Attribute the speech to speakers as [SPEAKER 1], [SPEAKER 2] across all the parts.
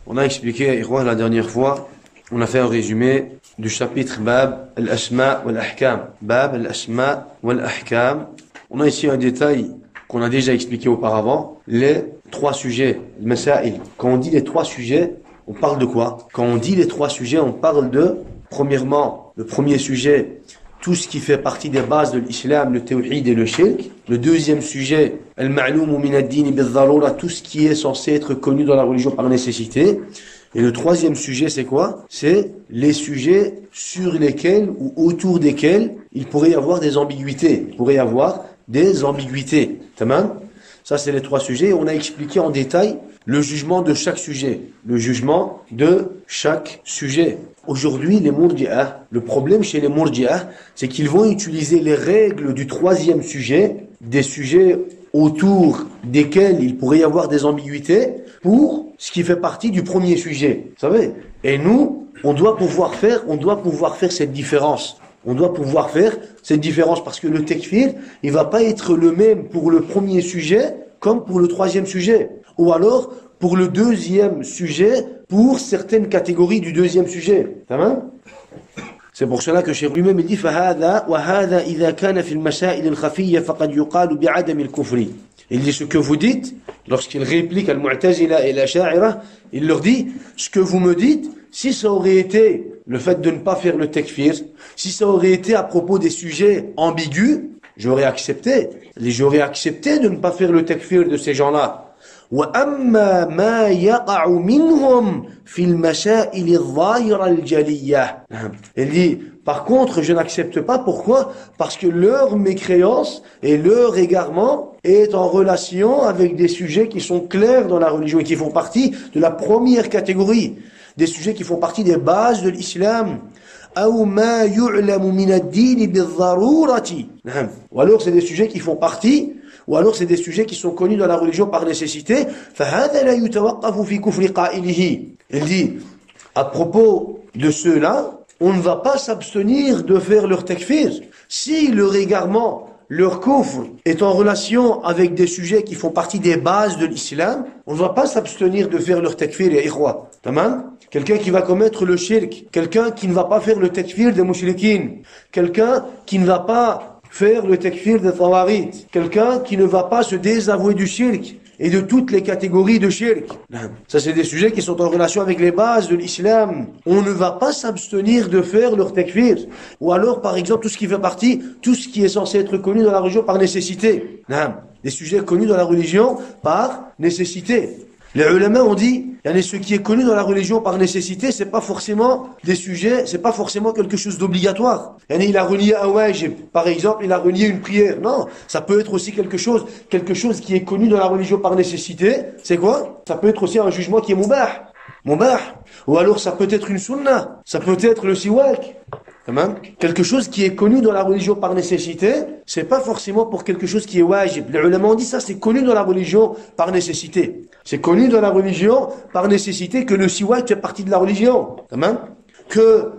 [SPEAKER 1] On a expliqué, la dernière fois, on a fait un résumé du chapitre Bab al-Asma wal-Ahkam. Bab al-Asma wal-Ahkam. On a ici un détail qu'on a déjà expliqué auparavant. Les trois sujets, le Masail. Quand on dit les trois sujets, on parle de quoi? Quand on dit les trois sujets, on parle de, premièrement, le premier sujet, tout ce qui fait partie des bases de l'islam, le tawhid et le shirk. Le deuxième sujet, al-ma'loum min ad-din bil-dharura, tout ce qui est censé être connu dans la religion par nécessité. Et le troisième sujet, c'est quoi? C'est les sujets sur lesquels ou autour desquels il pourrait y avoir des ambiguïtés. Il pourrait y avoir des ambiguïtés. Tamam? Ça, c'est les trois sujets. On a expliqué en détail le jugement de chaque sujet. Le jugement de chaque sujet. Aujourd'hui, les Murji'ah, le problème chez les Murji'ah, c'est qu'ils vont utiliser les règles du troisième sujet, des sujets autour desquels il pourrait y avoir des ambiguïtés, pour ce qui fait partie du premier sujet. Vous savez? Et nous, on doit pouvoir faire cette différence. On doit pouvoir faire cette différence parce que le takfir, il va pas être le même pour le premier sujet comme pour le troisième sujet. Ou alors, pour le deuxième sujet, pour certaines catégories du deuxième sujet. C'est pour cela que Cheikh lui-même dit فَهَذَا وَهَذَا إِذَا كَانَ فِي الْمَسَائِلِ الْخَفِيَّةِ فَقَدْ يُقَالُ بِعَدَمِ الْكُفْرِ. Il dit ce que vous dites, lorsqu'il réplique à al-Mu'tazila et l'Asha'ira, il leur dit, ce que vous me dites, si ça aurait été le fait de ne pas faire le takfir, si ça aurait été à propos des sujets ambigus, j'aurais accepté. J'aurais accepté de ne pas faire le takfir de ces gens-là. وَأَمَّا مَا يَقَعُ مِنْهُمْ فِي الْمَسَائِلِ الظَّاهِرَةِ الْجَلِيَّةِ. Il dit, par contre, je n'accepte pas. Pourquoi? Parce que leur mécréance et leur égarement est en relation avec des sujets qui sont clairs dans la religion et qui font partie de la première catégorie. Des sujets qui font partie des bases de l'islam. أَوْ مَا يُعْلَمُ مِنَ الدِّينِ بِالضَّرُورَةِ. Ou alors c'est des sujets qui font partie, ou alors c'est des sujets qui sont connus dans la religion par nécessité. فَهَذَا لَا يُتَوَقَّفُ فِي كُفْرِ قَائِلِهِ. Il dit, à propos de ceux-là, on ne va pas s'abstenir de faire leur takfir. Si leur égarement, leur kufr est en relation avec des sujets qui font partie des bases de l'islam, on ne va pas s'abstenir de faire leur takfir, ya ikhwa. Tamam? Quelqu'un qui va commettre le shirk, quelqu'un qui ne va pas faire le takfir des mushrikin, quelqu'un qui ne va pas faire le takfir des tawarit, quelqu'un qui ne va pas se désavouer du shirk et de toutes les catégories de shirk. Ça, c'est des sujets qui sont en relation avec les bases de l'islam. On ne va pas s'abstenir de faire leur takfir. Ou alors, par exemple, tout ce qui fait partie, tout ce qui est censé être connu dans la religion par nécessité. Des sujets connus dans la religion par nécessité. Les ulama ont dit, ce qui est connu dans la religion par nécessité, c'est pas forcément des sujets, c'est pas forcément quelque chose d'obligatoire. Il a renié un wajib, par exemple, il a renié une prière. Non, ça peut être aussi quelque chose qui est connu dans la religion par nécessité. C'est quoi? Ça peut être aussi un jugement qui est mubah. Ou alors ça peut être une sunna. Ça peut être le siwak. Quelque chose qui est connu dans la religion par nécessité, c'est pas forcément pour quelque chose qui est wajib. Les ulama ont dit ça, c'est connu dans la religion par nécessité. C'est connu dans la religion par nécessité que le siwak fait partie de la religion. Que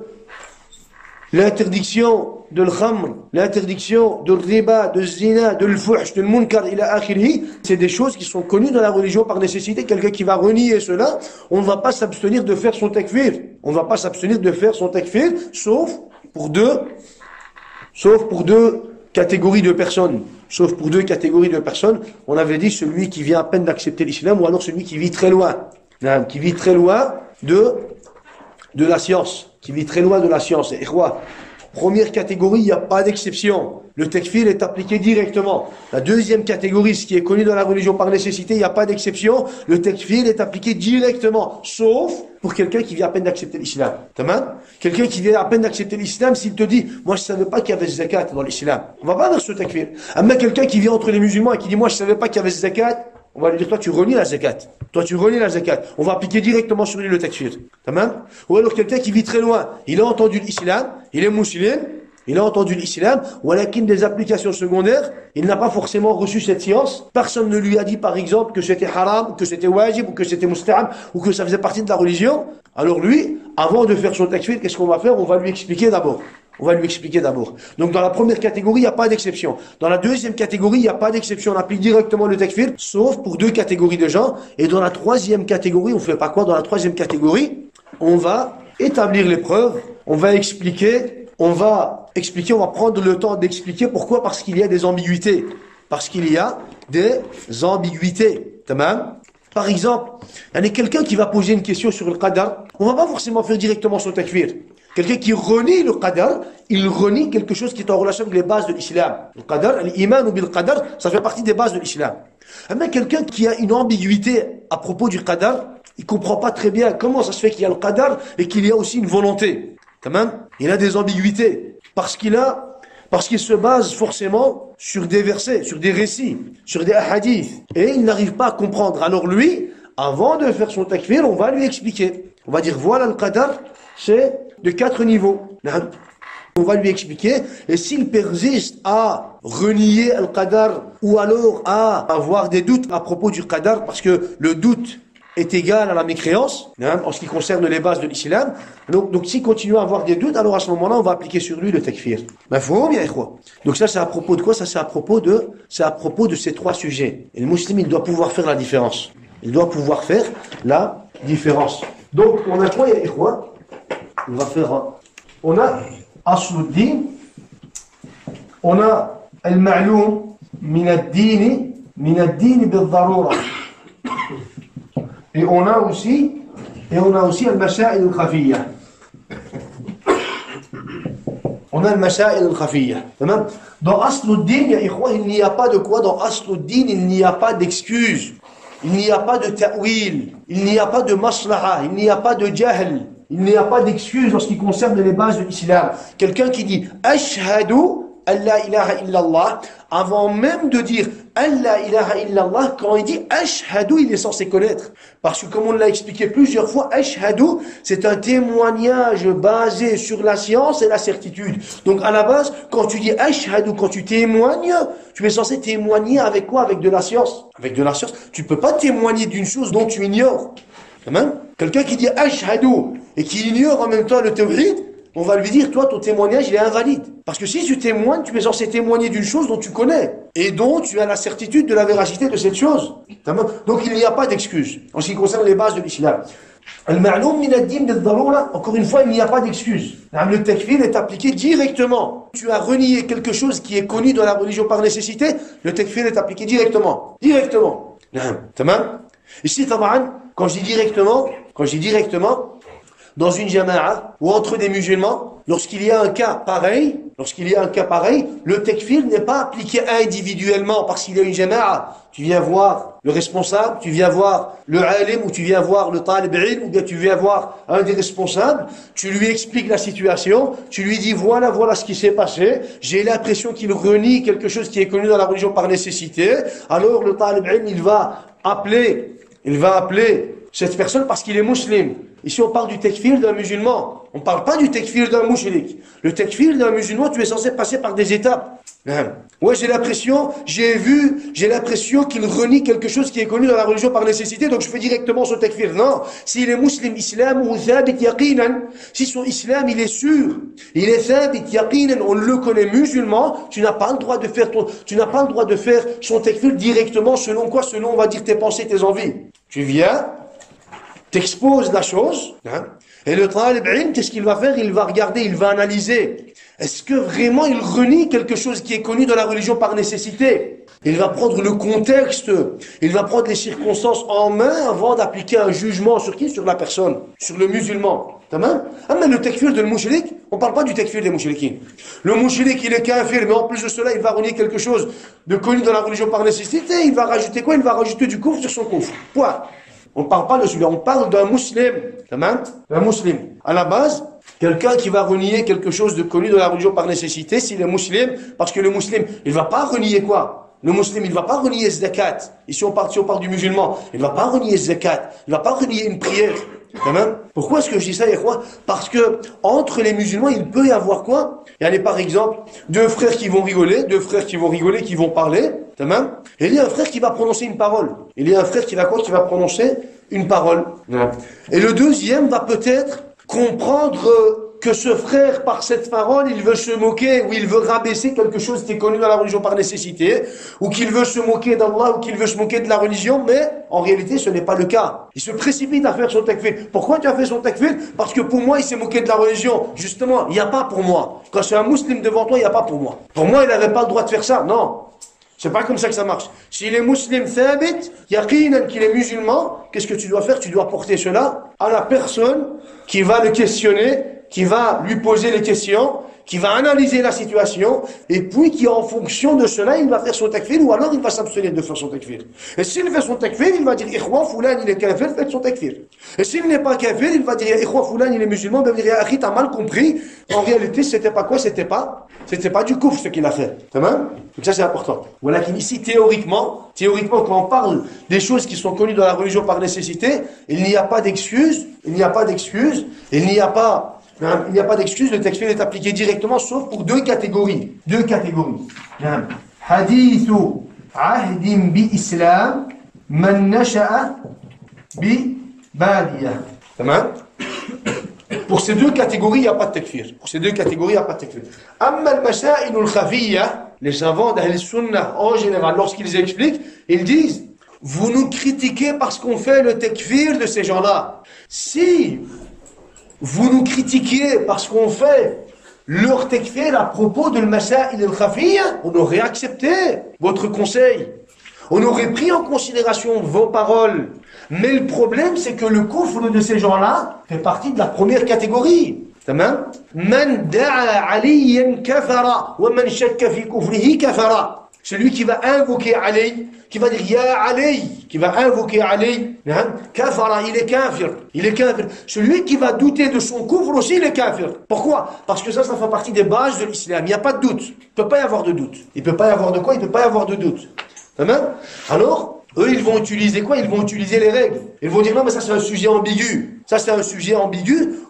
[SPEAKER 1] l'interdiction de l'khamr, l'interdiction de riba, de zina, de l'fuhsh, de l'munkar, ila akhirih, c'est des choses qui sont connues dans la religion par nécessité. Quelqu'un qui va renier cela, on ne va pas s'abstenir de faire son takfir. On ne va pas s'abstenir de faire son takfir, sauf pour deux catégories de personnes. Sauf pour deux catégories de personnes. On avait dit celui qui vient à peine d'accepter l'islam, ou alors celui qui vit très loin. Qui vit très loin de la science. Qui vit très loin de la science. Et quoi? Première catégorie, il n'y a pas d'exception. Le takfir est appliqué directement. La deuxième catégorie, ce qui est connu dans la religion par nécessité, il n'y a pas d'exception. Le takfir est appliqué directement. Sauf pour quelqu'un qui vient à peine d'accepter l'islam. Quelqu'un qui vient à peine d'accepter l'islam, s'il te dit, moi je savais pas qu'il y avait zakat dans l'islam. On va pas dans ce takfir. Mais quelqu'un qui vient entre les musulmans et qui dit, moi je savais pas qu'il y avait zakat, on va lui dire, toi tu renies la zakat. On va appliquer directement sur lui le takfir. Ou alors quelqu'un qui vit très loin, il a entendu l'islam, il est musulman, il a entendu l'islam, ou alors qu'il a des applications secondaires, il n'a pas forcément reçu cette science. Personne ne lui a dit par exemple que c'était haram, que c'était wajib, ou que c'était mustahab, ou que ça faisait partie de la religion. Alors lui, avant de faire son takfir, qu'est-ce qu'on va faire? On va lui expliquer d'abord.
[SPEAKER 2] On va lui expliquer d'abord. Donc dans la première catégorie, il n'y a pas d'exception. Dans la deuxième catégorie, il n'y a pas d'exception. On applique directement le takfir, sauf pour deux catégories de gens. Et dans la troisième catégorie, on fait pas quoi? Dans la troisième catégorie, on va établir les preuves, on va prendre le temps d'expliquer. Pourquoi? Parce qu'il y a des ambiguïtés. Parce qu'il y a des ambiguïtés. Tamam? Par exemple, il y a quelqu'un qui va poser une question sur le qadar. On va pas forcément faire directement son takfir. Quelqu'un qui renie le qadar, il renie quelque chose qui est en relation avec les bases de l'islam. Le qadar, l'iman ou bil qadar, ça fait partie des bases de l'islam. Mais quelqu'un qui a une ambiguïté à propos du qadar, il comprend pas très bien comment ça se fait qu'il y a le qadar et qu'il y a aussi une volonté. Tamam? Il a des ambiguïtés. Parce qu'il se base forcément sur des versets, sur des récits, sur des hadiths. Et il n'arrive pas à comprendre. Alors lui, avant de faire son takfir, on va lui expliquer. On va dire, voilà le qadar, c'est de 4 niveaux. On va lui expliquer. Et s'il persiste à renier le qadar, ou alors à avoir des doutes à propos du qadar, parce que le doute est égal à la mécréance, en ce qui concerne les bases de l'islam. Donc s'il continue à avoir des doutes, alors à ce moment-là, on va appliquer sur lui le takfir. Mafhoum, ya ikhwa. Donc ça, c'est à propos de quoi? Ça, c'est à propos de ces trois sujets. Et le musulman, il doit pouvoir faire la différence. Il doit pouvoir faire la différence. Donc, on a quoi, ya ikhwa? On a Asluddin, on a Al-Ma'loum min ad-din bil-darura. Et on a aussi Al-Masail al-Khafiyya. On a Al-Masail al-Khafiyya. Dans Asluddin, ya ikhwa, il n'y a pas de quoi? Dans Asluddin, il n'y a pas d'excuse. Il n'y a pas de ta'wil. Il n'y a pas de maslaha. Il n'y a pas de jahl. Il n'y a pas d'excuse en ce qui concerne les bases de l'islam. Quelqu'un qui dit « Ashhadu an la ilaha illallah » avant même de dire « An la ilaha illallah », quand il dit « Ashhadu », il est censé connaître. Parce que comme on l'a expliqué plusieurs fois, « Ashhadu », c'est un témoignage basé sur la science et la certitude. Donc à la base, quand tu dis « Ashhadu », quand tu témoignes, tu es censé témoigner avec quoi? Avec de la science. Avec de la science. Tu ne peux pas témoigner d'une chose dont tu ignores. Quelqu'un qui dit ashhadu et qui ignore en même temps le tawhid, on va lui dire, toi, ton témoignage, il est invalide. Parce que si tu témoignes, tu es censé témoigner d'une chose dont tu connais et dont tu as la certitude de la véracité de cette chose. Donc il n'y a pas d'excuse en ce qui concerne les bases de l'islam. Al-ma'loum min ad-din bil-darura, encore une fois, il n'y a pas d'excuse. Le takfir est appliqué directement. Tu as renié quelque chose qui est connu dans la religion par nécessité, le takfir est appliqué directement. Directement. Tamam? Ici, tabaran, quand je dis directement, dans une jama'a ou entre des musulmans, lorsqu'il y a un cas pareil, le takfir n'est pas appliqué individuellement parce qu'il y a une jama'a. Tu viens voir le responsable, tu viens voir le alim ou tu viens voir le talib ilm ou bien tu viens voir un des responsables, tu lui expliques la situation, tu lui dis voilà ce qui s'est passé, j'ai l'impression qu'il renie quelque chose qui est connu dans la religion par nécessité, alors le talib ilm il va appeler cette personne parce qu'il est musulman. Ici, on parle du takfir d'un musulman. On ne parle pas du takfir d'un mushrik. Le takfir d'un musulman, tu es censé passer par des étapes. Ouais, j'ai l'impression qu'il renie quelque chose qui est connu dans la religion par nécessité, donc je fais directement son takfir. Non. S'il est musulman, islam ou thabit yaqinan, si son islam, il est sûr, il est thabit yaqinan, on le connaît musulman, tu n'as pas le droit de faire son takfir directement selon quoi? Selon, on va dire, tes pensées, tes envies. Tu viens, t'exposes la chose, et le talib ilm, qu'est-ce qu'il va faire? Il va regarder, il va analyser. Est-ce que vraiment il renie quelque chose qui est connu dans la religion par nécessité? Il va prendre le contexte, il va prendre les circonstances en main avant d'appliquer un jugement sur qui? Sur la personne, sur le musulman. Mais le takfir de mushrik, on ne parle pas du takfir des mushrikin. Le mushrik, il est kafir, mais en plus de cela, il va renier quelque chose de connu dans la religion par nécessité. Il va rajouter quoi? Il va rajouter du kufr sur son kufr. Point. On ne parle pas de celui-là, on parle d'un musulman. Un musulman. À la base, quelqu'un qui va renier quelque chose de connu dans la religion par nécessité, s'il est musulman, parce que le musulman, il ne va pas renier quoi? Le musulman, il ne va pas renier zakat. Ici, on parle du musulman. Il ne va pas renier zakat. Il ne va pas renier une prière. Pourquoi est-ce que je dis ça, quoi? Parce que entre les musulmans, il peut y avoir quoi? Il y a par exemple deux frères qui vont rigoler, qui vont parler. Et il y a un frère qui va prononcer une parole. Il y a un frère qui va quoi? Qui va prononcer une parole. Et le deuxième va peut-être comprendre que ce frère, par cette parole, il veut se moquer, ou il veut rabaisser quelque chose qui est connu dans la religion par nécessité, ou qu'il veut se moquer d'Allah, ou qu'il veut se moquer de la religion, mais en réalité, ce n'est pas le cas. Il se précipite à faire son takfir. Pourquoi tu as fait son takfir? Parce que pour moi, il s'est moqué de la religion. Justement, il n'y a pas pour moi. Quand c'est un musulman devant toi, il n'y a pas pour moi. Pour moi, il n'avait pas le droit de faire ça. Non. C'est pas comme ça que ça marche. S'il est musulman thabit, yaqinan qu'il est musulman, qu'est-ce que tu dois faire? Tu dois porter cela à la personne qui va le questionner, qui va lui poser les questions, qui va analyser la situation, et puis qui en fonction de cela, il va faire son takfir, ou alors il va s'abstenir de faire son takfir. Et s'il fait son takfir, il va dire, Ikhwa, Foulan, il est kafir, faites son takfir. Et s'il n'est pas kafir, il va dire, Ikhwa, Foulan, il est musulman, il va dire, Akhi, t'as mal compris. En réalité, c'était pas quoi? C'était pas du koufr ce qu'il a fait. Donc ça, c'est important. Voilà qu'ici, théoriquement, quand on parle des choses qui sont connues dans la religion par nécessité, il n'y a pas d'excuse, il n'y a pas d'excuse, il n'y a pas d'excuse, le takfir est appliqué directement, sauf pour deux catégories. Hadithu ahdin bi islam man nasha'a bi badiyah. Pour ces deux catégories, il n'y a pas de takfir. Amma al-masha'il al-khafiyya, les savants d'Ahl Sunnah en général, lorsqu'ils expliquent, ils disent, vous nous critiquez parce qu'on fait le takfir de ces gens-là. Si vous nous critiquez parce qu'on fait leur takfir à propos de al-masha'il al-khafiyya, on aurait accepté votre conseil. On aurait pris en considération vos paroles. Mais le problème, c'est que le kufr de ces gens-là fait partie de la première catégorie. Man da'a aliyan kafara wa man shakka fi kufrihi kafara. Celui qui va invoquer Ali, qui va dire Ya Ali, qui va invoquer Ali, kafara, il est kafir. Celui qui va douter de son kufr aussi, il est kafir. Pourquoi? Parce que ça fait partie des bases de l'islam. Il n'y a pas de doute. Il ne peut pas y avoir de doute. Il ne peut pas y avoir de quoi? Il ne peut pas y avoir de doute. Alors, eux, ils vont utiliser quoi? Ils vont utiliser les règles. Ils vont dire non, mais ça c'est un sujet ambigu.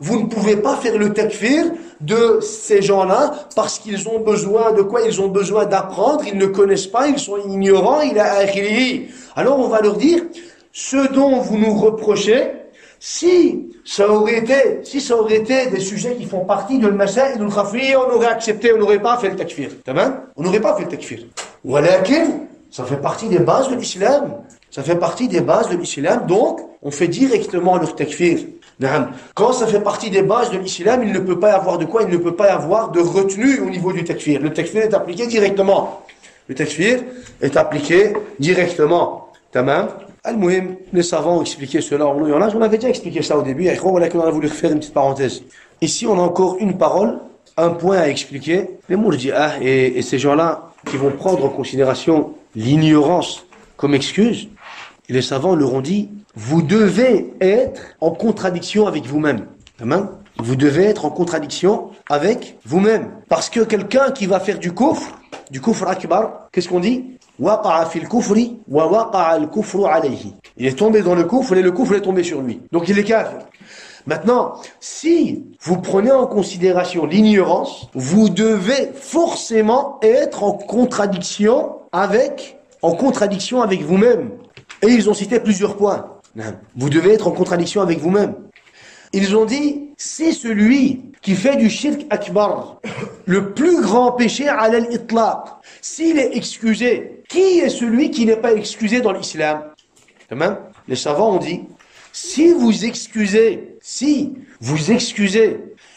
[SPEAKER 2] Vous ne pouvez pas faire le takfir de ces gens-là parce qu'ils ont besoin de quoi? Ils ont besoin d'apprendre, ils ne connaissent pas, ils sont ignorants, Alors on va leur dire, ce dont vous nous reprochez, si ça aurait été des sujets qui font partie de al-masha'il al-khafiyya, on aurait accepté, on n'aurait pas fait le takfir. On n'aurait pas fait le takfir. Walakin, ça fait partie des bases de l'islam. Donc, on fait directement leur takfir. Quand ça fait partie des bases de l'islam, il ne peut pas y avoir de quoi? Il ne peut pas y avoir de retenue au niveau du takfir. Le takfir est appliqué directement. Al-Muhim, les savants ont expliqué cela en long et en large. On avait déjà expliqué ça au début. On a voulu faire une petite parenthèse. Ici, on a encore une parole, un point à expliquer. Les Murji'ah et ces gens-là qui vont prendre en considération l'ignorance comme excuse, et les savants leur ont dit, vous devez être en contradiction avec vous-même. Vous devez être en contradiction avec vous-même. Parce que quelqu'un qui va faire du kufr akbar, qu'est-ce qu'on dit? Waqa'a fil kufri wa waqa'a al-kufru alayhi. Il est tombé dans le kufr et le kufr est tombé sur lui. Donc il est kafir. Maintenant, si vous prenez en considération l'ignorance, vous devez forcément être en contradiction avec vous-même. Et ils ont cité plusieurs points. Vous devez être en contradiction avec vous-même. Ils ont dit, c'est celui qui fait du shirk akbar, le plus grand péché à al-itlaq. S'il est excusé, qui est celui qui n'est pas excusé dans l'islam? Les savants ont dit, si vous excusez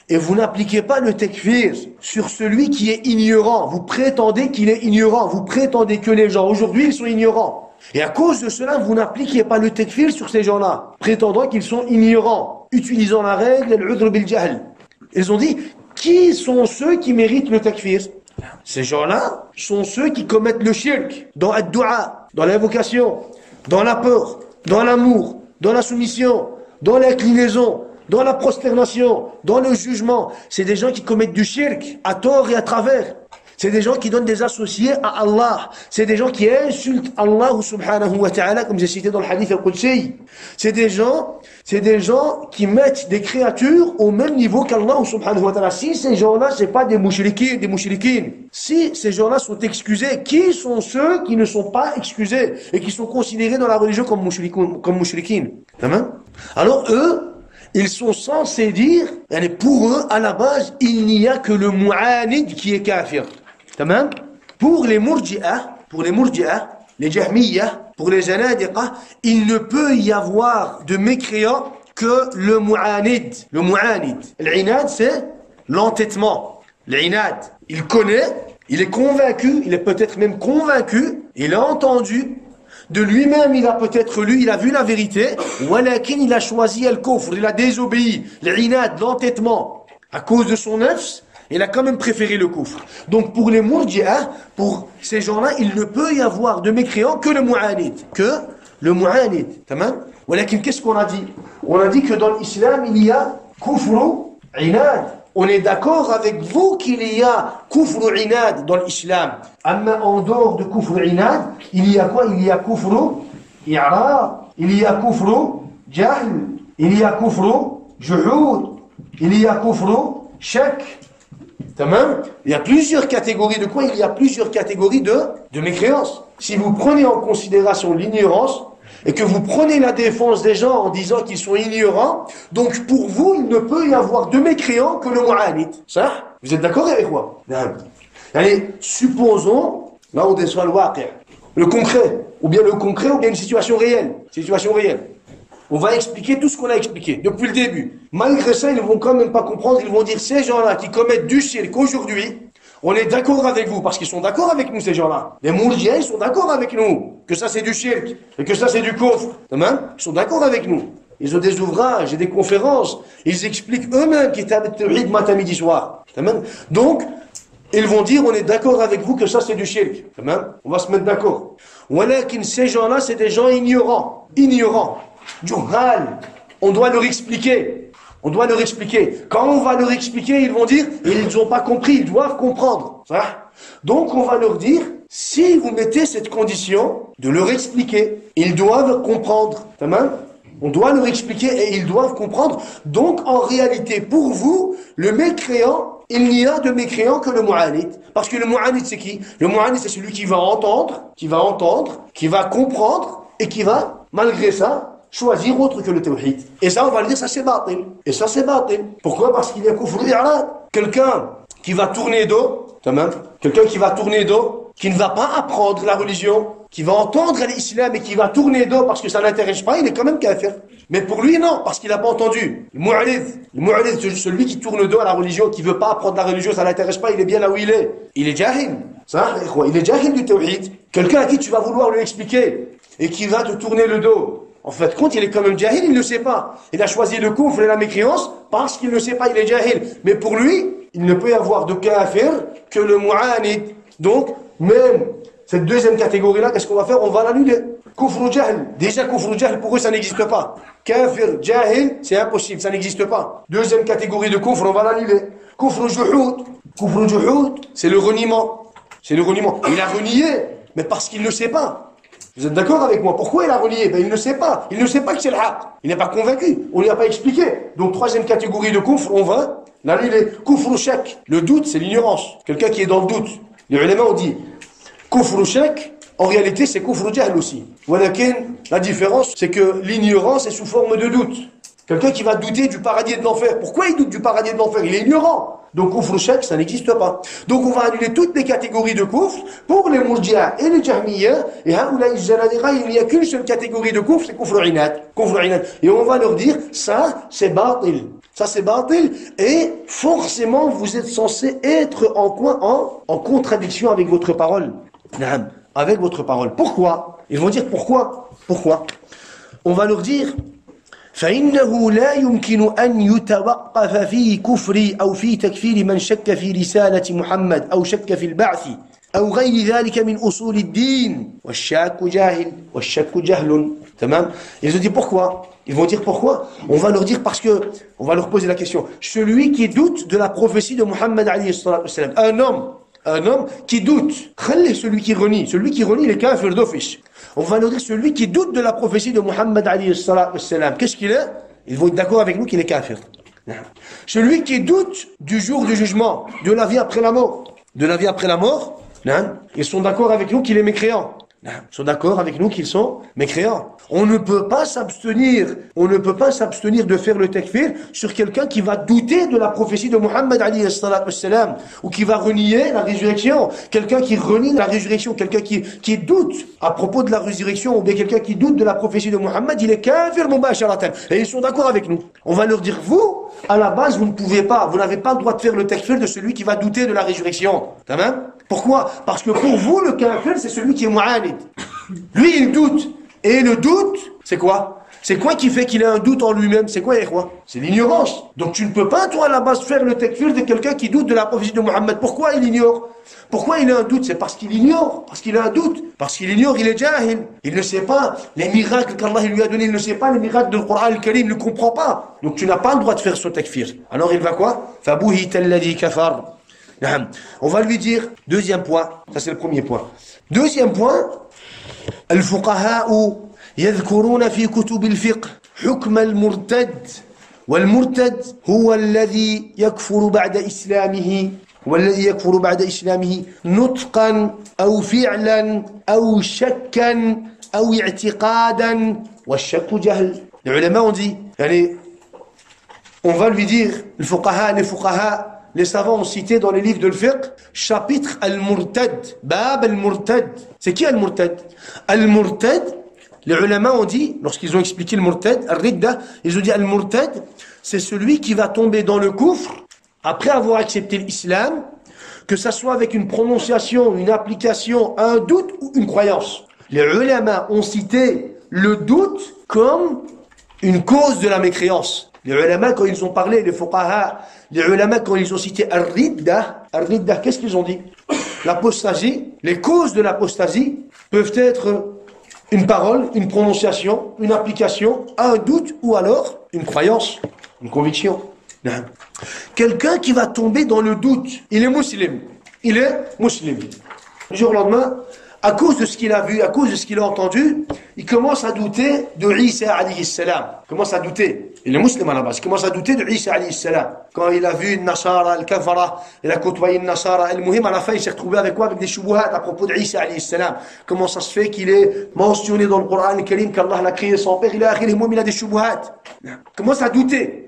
[SPEAKER 2] et vous n'appliquez pas le takfir sur celui qui est ignorant, vous prétendez qu'il est ignorant, vous prétendez que les gens aujourd'hui ils sont ignorants. Et à cause de cela, vous n'appliquez pas le takfir sur ces gens-là, prétendant qu'ils sont ignorants, utilisant la règle al-udhr bil-jahl. Ils ont dit, qui sont ceux qui méritent le takfir? Ces gens-là sont ceux qui commettent le shirk dans ad-du'a, dans l'invocation, dans la peur, dans l'amour, dans la soumission, dans l'inclinaison, dans la prosternation, dans le jugement. C'est des gens qui commettent du shirk à tort et à travers. C'est des gens qui donnent des associés à Allah. C'est des gens qui insultent Allah subhanahu wa ta'ala, comme j'ai cité dans le hadith al-Qudsi. C'est des gens qui mettent des créatures au même niveau qu'Allah subhanahu wa ta'ala. Si ces gens-là, c'est pas des mouchriquines. Si ces gens-là sont excusés, qui sont ceux qui ne sont pas excusés et qui sont considérés dans la religion comme mouchriquines? Alors eux, Ils sont censés dire, pour eux, à la base, il n'y a que le mu'anid qui est kafir. Tamam? Pour les murji'ah, les jahmiyyah, pour les janadiqah, il ne peut y avoir de mécréant que le mu'anid. Le mu'anid. L'inad, c'est l'entêtement. L'inad. Il connaît, il est convaincu, il est peut-être même convaincu, il a entendu, de lui-même il a peut-être lu, il a vu la vérité, walakin il a choisi al-kufr, il a désobéi, l'inad, l'entêtement, à cause de son nafs, il a quand même préféré le kufr. Donc pour les murji'ah, pour ces gens-là, il ne peut y avoir de mécréant que le mu'anid. Tamam? Walakin qu'est-ce qu'on a dit? On a dit que dans l'islam, il y a kufru, inad. On est d'accord avec vous qu'il y a kufru inad dans l'islam. Mais en dehors de kufru inad, il y a quoi? Il y a kufru i'rad, il y a kufru jahl, il y a kufru juhud, il y a kufru shak. Tamam? Il y a plusieurs catégories de quoi? Il y a plusieurs catégories de mécréance. Si vous prenez en considération l'ignorance, et que vous prenez la défense des gens en disant qu'ils sont ignorants, donc pour vous, il ne peut y avoir de mécréants que le mu'anid. Ça? Vous êtes d'accord avec moi? Allez, supposons, là on déçoit le waqi', le concret, ou bien une situation réelle. On va expliquer tout ce qu'on a expliqué depuis le début. Malgré ça, ils ne vont quand même pas comprendre, ils vont dire ces gens-là qui commettent du shirk aujourd'hui, on est d'accord avec vous, parce qu'ils sont d'accord avec nous, ces gens-là. Les Murji'ah, ils sont d'accord avec nous, que ça c'est du shirk, et que ça c'est du kufr. Ils sont d'accord avec nous. Ils ont des ouvrages et des conférences. Ils expliquent eux-mêmes Kitab al-Tawhid matin, midi, soir. Donc, ils vont dire, on est d'accord avec vous que ça c'est du shirk. On va se mettre d'accord. Walakin, ces gens-là, c'est des gens ignorants. Juhal. On doit leur expliquer. Quand on va leur expliquer, ils vont dire, ils n'ont pas compris, ils doivent comprendre. Donc on va leur dire, si vous mettez cette condition de leur expliquer, ils doivent comprendre. On doit leur expliquer et ils doivent comprendre. Donc en réalité, pour vous, le mécréant, il n'y a de mécréant que le mu'anid. Parce que le mu'anid, c'est qui? Le mu'anid, c'est celui qui va entendre, qui va comprendre et qui va, malgré ça, choisir autre que le tawhid. Et ça, on va le dire, ça c'est batil. Pourquoi? Parce qu'il y a kufr i'rad. Quelqu'un qui va tourner dos, qui ne va pas apprendre la religion, qui va entendre l'islam et qui va tourner dos parce que ça n'intéresse pas, il est quand même kafir. Mais pour lui, non, parce qu'il n'a pas entendu. Le mu'rid, celui qui tourne dos à la religion, qui ne veut pas apprendre la religion, ça n'intéresse pas, il est bien là où il est. Il est jahil. Il est jahil du tawhid. Quelqu'un à qui tu vas vouloir lui expliquer et qui va te tourner le dos. En fait, quand il est quand même jahil, il ne sait pas. Il a choisi le kufr et la mécréance parce qu'il ne sait pas, il est jahil. Mais pour lui, il ne peut y avoir de kafir que le mu'anid. Donc, même cette deuxième catégorie-là, qu'est-ce qu'on va faire? On va l'annuler. Kufr jahl. Déjà, kufr jahl, pour eux, ça n'existe pas. Kafir, jahil, c'est impossible, ça n'existe pas. Deuxième catégorie de kufr, on va l'annuler. Kufr juhud, c'est le reniement. Il a renié, mais parce qu'il ne sait pas. Vous êtes d'accord avec moi? Pourquoi il a renié? Il ne sait pas. Il ne sait pas que c'est le haq. Il n'est pas convaincu. On ne lui a pas expliqué. Donc, troisième catégorie de kufr, on va l'annuler. Kufr shak. Le doute, c'est l'ignorance. Quelqu'un qui est dans le doute. Les ulama ont dit, kufr shak, en réalité, c'est kufr jahl aussi. Walakin, la différence, c'est que l'ignorance est sous forme de doute. Quelqu'un qui va douter du paradis et de l'enfer. Pourquoi il doute du paradis et de l'enfer? Il est ignorant. Donc, kufr shak, ça n'existe pas. Donc, on va annuler toutes les catégories de kufr pour les murji'ah et les jahmiyyah. Et il n'y a qu'une seule catégorie de kufr, c'est kufr inad. Et on va leur dire, ça, c'est batil. Et forcément, vous êtes censé être en contradiction avec votre parole. Avec votre parole. Pourquoi? Ils vont dire pourquoi? On va leur dire, فإنه لا يمكن أن يتوقف في كفر أو في تكفير من شك في رسالة محمد أو شك في البعث أو غير ذلك من أصول الدين والشاك جهل. تمام. Ils ont dit pourquoi? Ils vont dire pourquoi? On va leur dire parce que, on va leur poser la question. Celui qui doute de la prophétie de Muhammad alayhi salatu wassalam, un homme qui doute, celui qui renie, il est kafir d'office. On va leur dire celui qui doute de la prophétie de Muhammad alayhi salatu wassalam, qu'est-ce qu'il est? Ils vont être d'accord avec nous qu'il est kafir. Celui qui doute du jour du jugement, de la vie après la mort, ils sont d'accord avec nous qu'il est mécréant. Ils sont d'accord avec nous qu'ils sont mécréants. On ne peut pas s'abstenir de faire le takfir sur quelqu'un qui va douter de la prophétie de Muhammad alayhi salatu wassalam, ou qui va renier la résurrection. Quelqu'un qui renie la résurrection, quelqu'un qui doute à propos de la résurrection, ou bien quelqu'un qui doute de la prophétie de Muhammad, il est kafir mubasharatan. Et ils sont d'accord avec nous. On va leur dire, vous, à la base, vous ne pouvez pas, vous n'avez pas le droit de faire le takfir de celui qui va douter de la résurrection. Tamam? Pourquoi? Parce que pour vous, le kafir, c'est celui qui est mu'anid. Lui, il doute. Et le doute, c'est quoi? C'est quoi qui fait qu'il a un doute en lui-même? C'est quoi, ikhwa? C'est l'ignorance. Donc tu ne peux pas, toi, à la base, faire le takfir de quelqu'un qui doute de la prophétie de Muhammad. Pourquoi il ignore? Pourquoi il a un doute? C'est parce qu'il ignore. Parce qu'il a un doute. Parce qu'il ignore, il est jahil. Il ne sait pas les miracles qu'Allah lui a donnés. Il ne sait pas les miracles du Coran al-Karim. Il ne comprend pas. Donc tu n'as pas le droit de faire ce takfir. Alors il va quoi? فَبُهِتَ الَّذِي كَفَرَ. On va lui dire, deuxième point, ça c'est le premier point. Deuxième point, الفقهاء يذكرون في كتب الفقه حكم المرتد والمرتد هو الذي يكفر بعد إسلامه نطقا أو فعلا أو شكا أو اعتقادا والشك جهل. Les ulama ont dit, on va lui dire, les fuqaha, les savants ont cité dans les livres de fiqh, chapitre al-murtad, bab al-murtad. C'est qui al-murtad? Al-murtad, les ulama ont dit, lorsqu'ils ont expliqué le murtad, al-ridda, ils ont dit al-murtad, c'est celui qui va tomber dans le kufr après avoir accepté l'islam, que ça soit avec une prononciation, une application, un doute ou une croyance. Les ulama ont cité le doute comme une cause de la mécréance. Les ulama, quand ils ont parlé, les fuqaha, les ulama, quand ils ont cité al-ridda, qu'est-ce qu'ils ont dit? L'apostasie, les causes de l'apostasie peuvent être une parole, une prononciation, une application, un doute ou alors une croyance, une conviction. Quelqu'un qui va tomber dans le doute, il est musulman. Du jour au lendemain, à cause de ce qu'il a vu, à cause de ce qu'il a entendu, il commence à douter de Isa alayhi salam. Il commence à douter. Il est musulman à la base. Il commence à douter de Isa alayhi salam. Quand il a vu Nasara, al-Kafara, il a côtoyé Nasara, al-Muhim, à la fin, il s'est retrouvé avec quoi? Avec des shubuhat à propos de Isa alayhi salam. Comment ça se fait qu'il est mentionné dans le Coran al-Karim qu'Allah l'a créé son père? Il a des shubuhat. Il commence à douter.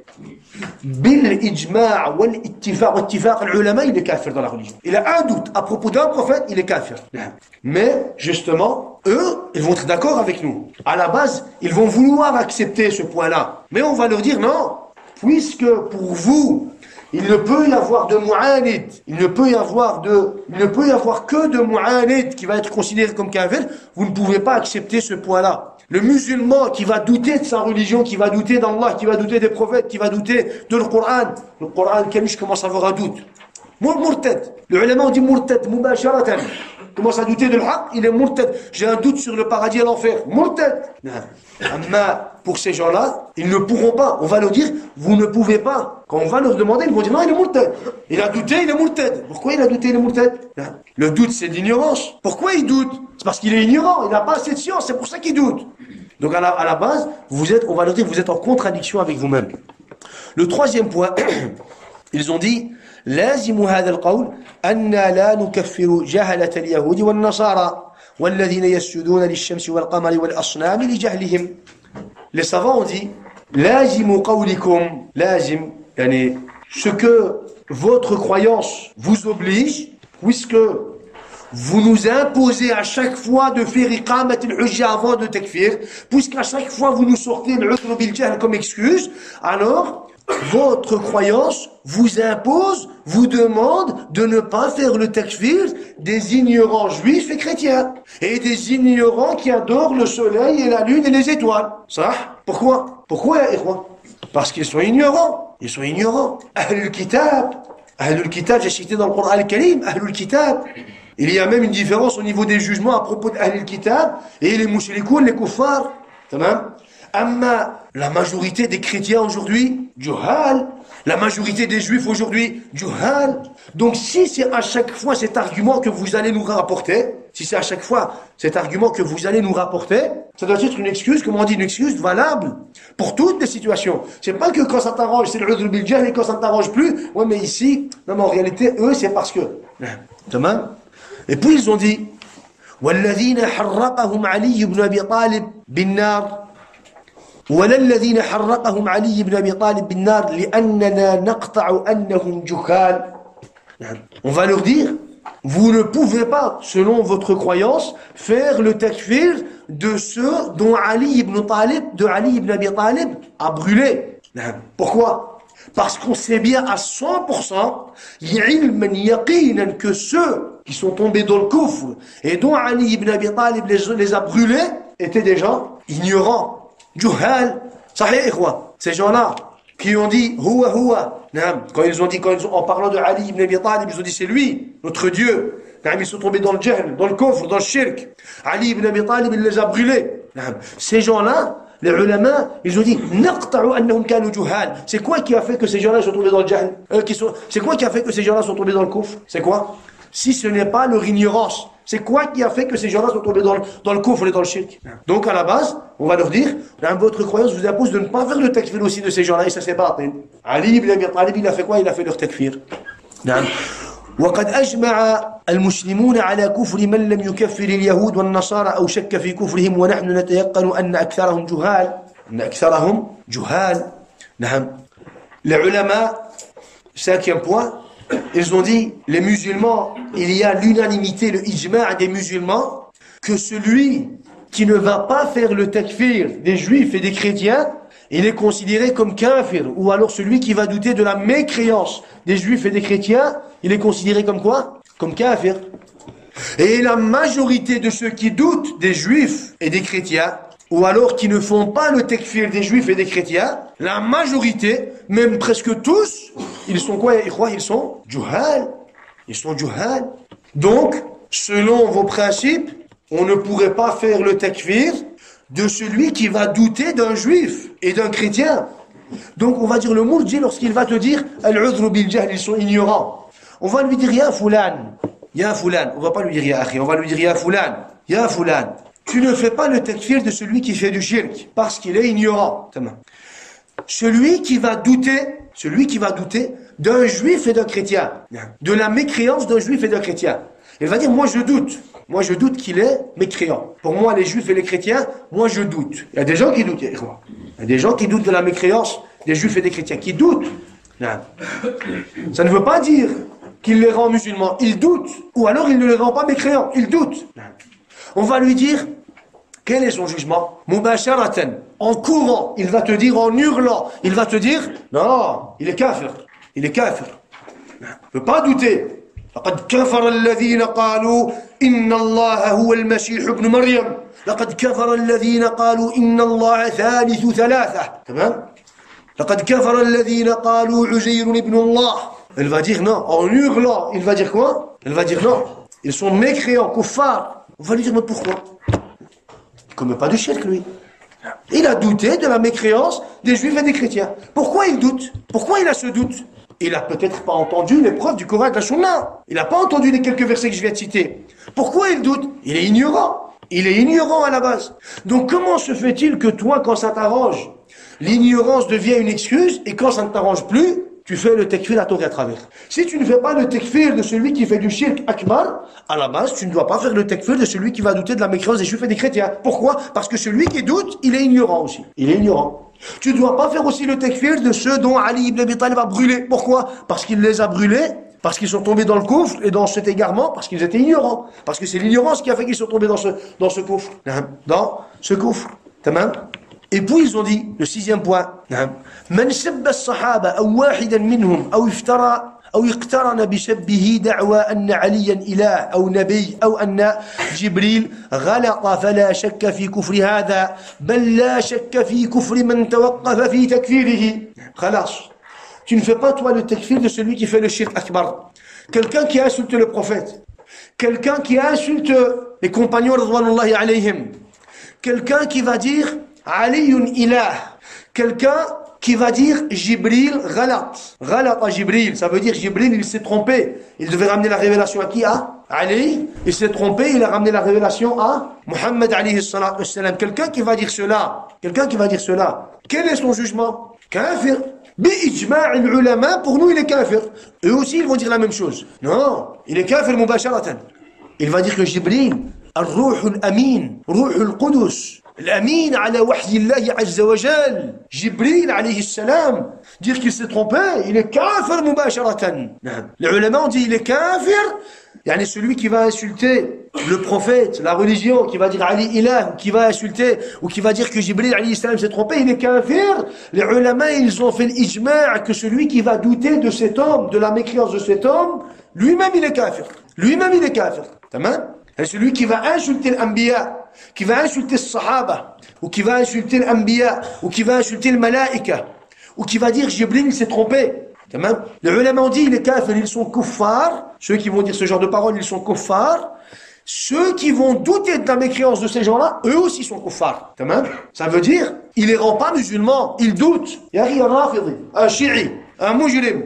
[SPEAKER 2] بالإجماع والاتفاق العلماء il est kafir dans la religion. Il a un doute à propos d'un prophète, il est kafir. Mais justement, eux, ils vont être d'accord avec nous. À la base, ils vont vouloir accepter ce point-là. Mais on va leur dire non, puisque pour vous, il ne peut y avoir de mu'anid, il ne peut y avoir que de mu'anid qui va être considéré comme kafir, vous ne pouvez pas accepter ce point-là. Le musulman qui va douter de sa religion, qui va douter d'Allah, qui va douter des prophètes, qui va douter de le Coran, je commence à avoir un doute. Murtad. Le ulama ont dit murtad, mubasharatan. Commence à douter de l'haq, il est murtad. J'ai un doute sur le paradis et l'enfer. Murtad. Mais pour ces gens-là, ils ne pourront pas. On va leur dire, vous ne pouvez pas. Quand on va leur demander, ils vont dire non, il est murtad. Il a douté, il est murtad. Pourquoi il a douté, il est murtad? Le doute, c'est l'ignorance. Pourquoi il doute? C'est parce qu'il est ignorant, il n'a pas assez de science, c'est pour ça qu'il doute. Donc à la base, on va leur dire, vous êtes en contradiction avec vous-même. Le troisième point, ils ont dit, لازم هذا القول أن لا نكفر جهلة اليهود والنصارى والذين يسجدون للشمس والقمر والأصنام لجهلهم. Les savants ont dit, لازم قولكم, لازم, يعني, ce que votre croyance vous oblige, puisque vous nous imposez à chaque fois de faire iqamat al-hujja avant de takfir, puisqu'à chaque fois vous nous sortez l'udhr bil jahl comme excuse, alors votre croyance vous impose, vous demande de ne pas faire le takfir des ignorants juifs et chrétiens, et des ignorants qui adorent le soleil et la lune et les étoiles. Ça? Pourquoi? Pourquoi, parce qu'ils sont ignorants. Ils sont ignorants. Ahlul Kitab, j'ai cité dans le Coran al-Karim, Ahlul Kitab. Il y a même une différence au niveau des jugements à propos d'Ahlul Kitab et les mushrikoun, les kuffars. Amma, la majorité des chrétiens aujourd'hui, juhal. La majorité des juifs aujourd'hui, juhal. Donc si c'est à chaque fois cet argument que vous allez nous rapporter, ça doit être une excuse, comment on dit, une excuse valable pour toutes les situations. C'est pas que quand ça t'arrange, c'est le udhr bil jahl, et quand ça ne t'arrange plus, ouais mais ici, non mais en réalité, eux c'est parce que. Et puis ils ont dit, والذين حرقهم علي بن أبي طالب بالنار ولا الذين حرقهم علي بن أبي طالب بالنار لأننا نقطع أنهم جهال. On va leur dire, vous ne pouvez pas, selon votre croyance, faire le takfir de ceux dont Ali ibn Abi Talib a brûlé. Pourquoi? Parce qu'on sait bien à 100% que ceux qui sont tombés dans le kufr et dont Ali ibn Abi Talib les a brûlés étaient des gens ignorants, juhal. Sahih ikhwa, ces gens-là qui ont dit huwa, en parlant de Ali ibn Abi Talib, ils ont dit c'est lui, notre Dieu. Ils sont tombés dans le jahl, dans le kufr, dans le shirk. Ali ibn Abi Talib, il les a brûlés. Ces gens-là, les ulama, ils ont dit c'est quoi qui a fait que ces gens-là sont tombés dans le jahl? C'est quoi qui a fait que ces gens-là sont tombés dans le kufr? C'est quoi? Si ce n'est pas leur ignorance, c'est quoi qui a fait que ces gens-là sont tombés dans le kufr et dans le shirk? Donc à la base, on va leur dire, votre croyance vous impose de ne pas faire le takfir aussi de ces gens-là, et ça c'est batil. Ali ibn Abi Talib, il a fait quoi? Il a fait leur takfir. وقد أجمع المسلمون على كفر من لم يكفر اليهود والنصارى أو شك في كفرهم ونحن نتيقن أن أكثرهم جهال. نعم. Les ulama, cinquième point, ils ont dit, les musulmans, il y a l'unanimité, le ijma' des musulmans, que celui qui ne va pas faire le takfir des juifs et des chrétiens, il est considéré comme kafir, ou alors celui qui va douter de la mécréance des juifs et des chrétiens, il est considéré comme quoi? Comme kafir. Et la majorité de ceux qui doutent des juifs et des chrétiens, ou alors qui ne font pas le takfir des juifs et des chrétiens, la majorité, même presque tous, ils sont quoi? Ils sont juhal. Ils sont juhal. Donc, selon vos principes, on ne pourrait pas faire le takfir de celui qui va douter d'un juif et d'un chrétien. Donc on va dire le mourji lorsqu'il va te dire al-udhru bil jahl, ils sont ignorants. On va lui dire ya fulan, on va pas lui dire ya akhi, on va lui dire ya fulan, tu ne fais pas le takfir de celui qui fait du shirk parce qu'il est ignorant. Celui qui va douter d'un juif et d'un chrétien, de la mécréance d'un juif et d'un chrétien. Il va dire moi je doute qu'il est mécréant. Pour moi les juifs et les chrétiens, moi je doute. Il y a des gens qui doutent, il y a des gens qui doutent de la mécréance des juifs et des chrétiens, qui doutent. Ça ne veut pas dire qu'il les rend musulmans, ils doutent, ou alors il ne les rend pas mécréants, ils doutent. On va lui dire, quel est son jugement? Mubasharatan, en courant, il va te dire, en hurlant, il va te dire, non, il est kafir, il est kafir. Il ne peut pas douter. لقد كفر الذين قالوا إن الله هو المسيح ابن مريم لقد كفر الذين قالوا إن الله ثالث ثلاثة تمام لقد كفر الذين قالوا عزير ابن الله. Il va dire non, en hurlant, il va dire quoi? Il va dire non, ils sont mécréants, kuffar. On va lui dire mais pourquoi? Il ne commet pas de shirk lui. Il a douté de la mécréance des juifs et des chrétiens. Pourquoi il doute? Pourquoi il a ce doute? Il n'a peut-être pas entendu les preuves du Coran et de la Sunna. Il n'a pas entendu les quelques versets que je viens de citer. Pourquoi il doute? Il est ignorant. Il est ignorant à la base. Donc comment se fait-il que toi, quand ça t'arrange, l'ignorance devient une excuse et quand ça ne t'arrange plus, tu fais le takfir à tort et à travers? Si tu ne fais pas le takfir de celui qui fait du shirk akbar, à la base, tu ne dois pas faire le takfir de celui qui va douter de la mécréance des juifs et des chrétiens. Pourquoi? Parce que celui qui doute, il est ignorant aussi. Il est ignorant. Tu ne dois pas faire aussi le takfir de ceux dont Ali ibn Abi Talib a brûlé. Pourquoi? Parce qu'il les a brûlés, parce qu'ils sont tombés dans le kufr et dans cet égarement, parce qu'ils étaient ignorants. Parce que c'est l'ignorance qui a fait qu'ils sont tombés dans ce kufr. Dans ce kufr. Tamam? Et puis ils ont dit, le sixième point, من سب الصحابة أو واحدا منهم أو افترى أو اقترن بسبه دعوى أن عليا إله أو نبي أو أن جبريل غلط فلا شك في كفر هذا بل لا شك في كفر من توقف في تكفيره. خلاص. Tu ne fais pas toi le takfir de celui qui fait le shirk akbar. Quelqu'un qui insulte le prophète, quelqu'un qui insulte les compagnons radwanullahi alayhim, quelqu'un qui va dire Aliyun ilah, quelqu'un qui va dire Jibril ghalat. Ghalat à Jibril, ça veut dire Jibril il s'est trompé. Il devait ramener la révélation à qui? À Ali. Il s'est trompé, il a ramené la révélation à Muhammad alayhi salatu wassalam. Quelqu'un qui va dire cela, quel est son jugement? Kafir. Bi-ijma' al-ulama, pour nous il est kafir. Eux aussi ils vont dire la même chose. Non, il est kafir mubasharatan. Il va dire que Jibril الروح الأمين روح القدس الأمين على وحي الله عز وجل جبريل عليه السلام dire qu'il s'est trompé il est kafir مباشرة les ulama ont dit il est kafir يعني celui qui va insulter le prophète, la religion, qui va dire Ali Ilah, ou qui va insulter, ou qui va dire que Jibril alayhi salam s'est trompé, il est kafir. Les ulama, ils ont fait l'ijma' que celui qui va douter de cet homme, de la mécréance de cet homme, lui-même il est kafir. Lui-même il est kafir. Tamam? Et celui qui va insulter l'anbiya, qui va insulter le sahaba, ou qui va insulter l'anbiya, ou qui va insulter le malaïka, ou qui va dire Jibril il s'est trompé. Les ulama ont dit, les kafir, ils sont kuffar. Ceux qui vont dire ce genre de paroles, ils sont kuffar. Ceux qui vont douter de la mécréance de ces gens-là, eux aussi sont kuffar. Ça veut dire, il les rend pas musulmans, ils doutent. Yari al-Rafidi, un chi'i, un mujrim.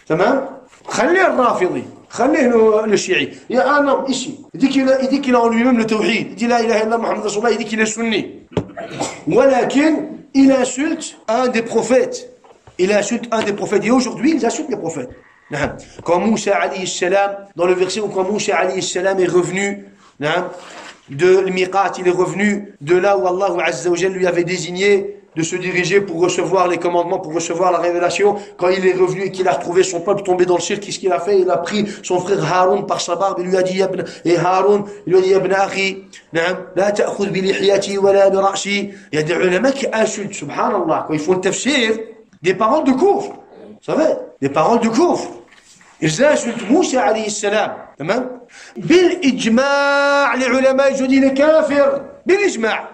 [SPEAKER 2] Khalli al-Rafidi, khalli le chi'i. Il y a un homme ici, il dit qu'il a en lui-même le tawhid. Il dit la ilaha illallah Muhammad Rasulullah, il dit qu'il est sunni. Walakin, il insulte un des prophètes. Il insulte un des prophètes. Et aujourd'hui, ils insultent les prophètes. Quand Moussa alayhi salam, dans le verset où quand Moussa alayhi salam est revenu de l'Miqat, il est revenu de là où Allah Azza wa Jal lui avait désigné de se diriger pour recevoir les commandements, pour recevoir la révélation. Quand il est revenu et qu'il a retrouvé son peuple tombé dans le shirk, qu'est-ce qu'il a fait? Il a pris son frère Haroun par sa barbe et lui a dit et Haroun, il lui a dit Ibn Akhi, la ta'khudh bi lihiyati wa la bi ra'si. Il y a des ulama qui insultent, subhanallah, quand ils font le tafsir, des paroles de kufr. Vous savez, des paroles de kufr. Ils insultent Moussa alayhi salam. Bil ijma' les ulama, ils ont dit les kafirs. Bil ijma'.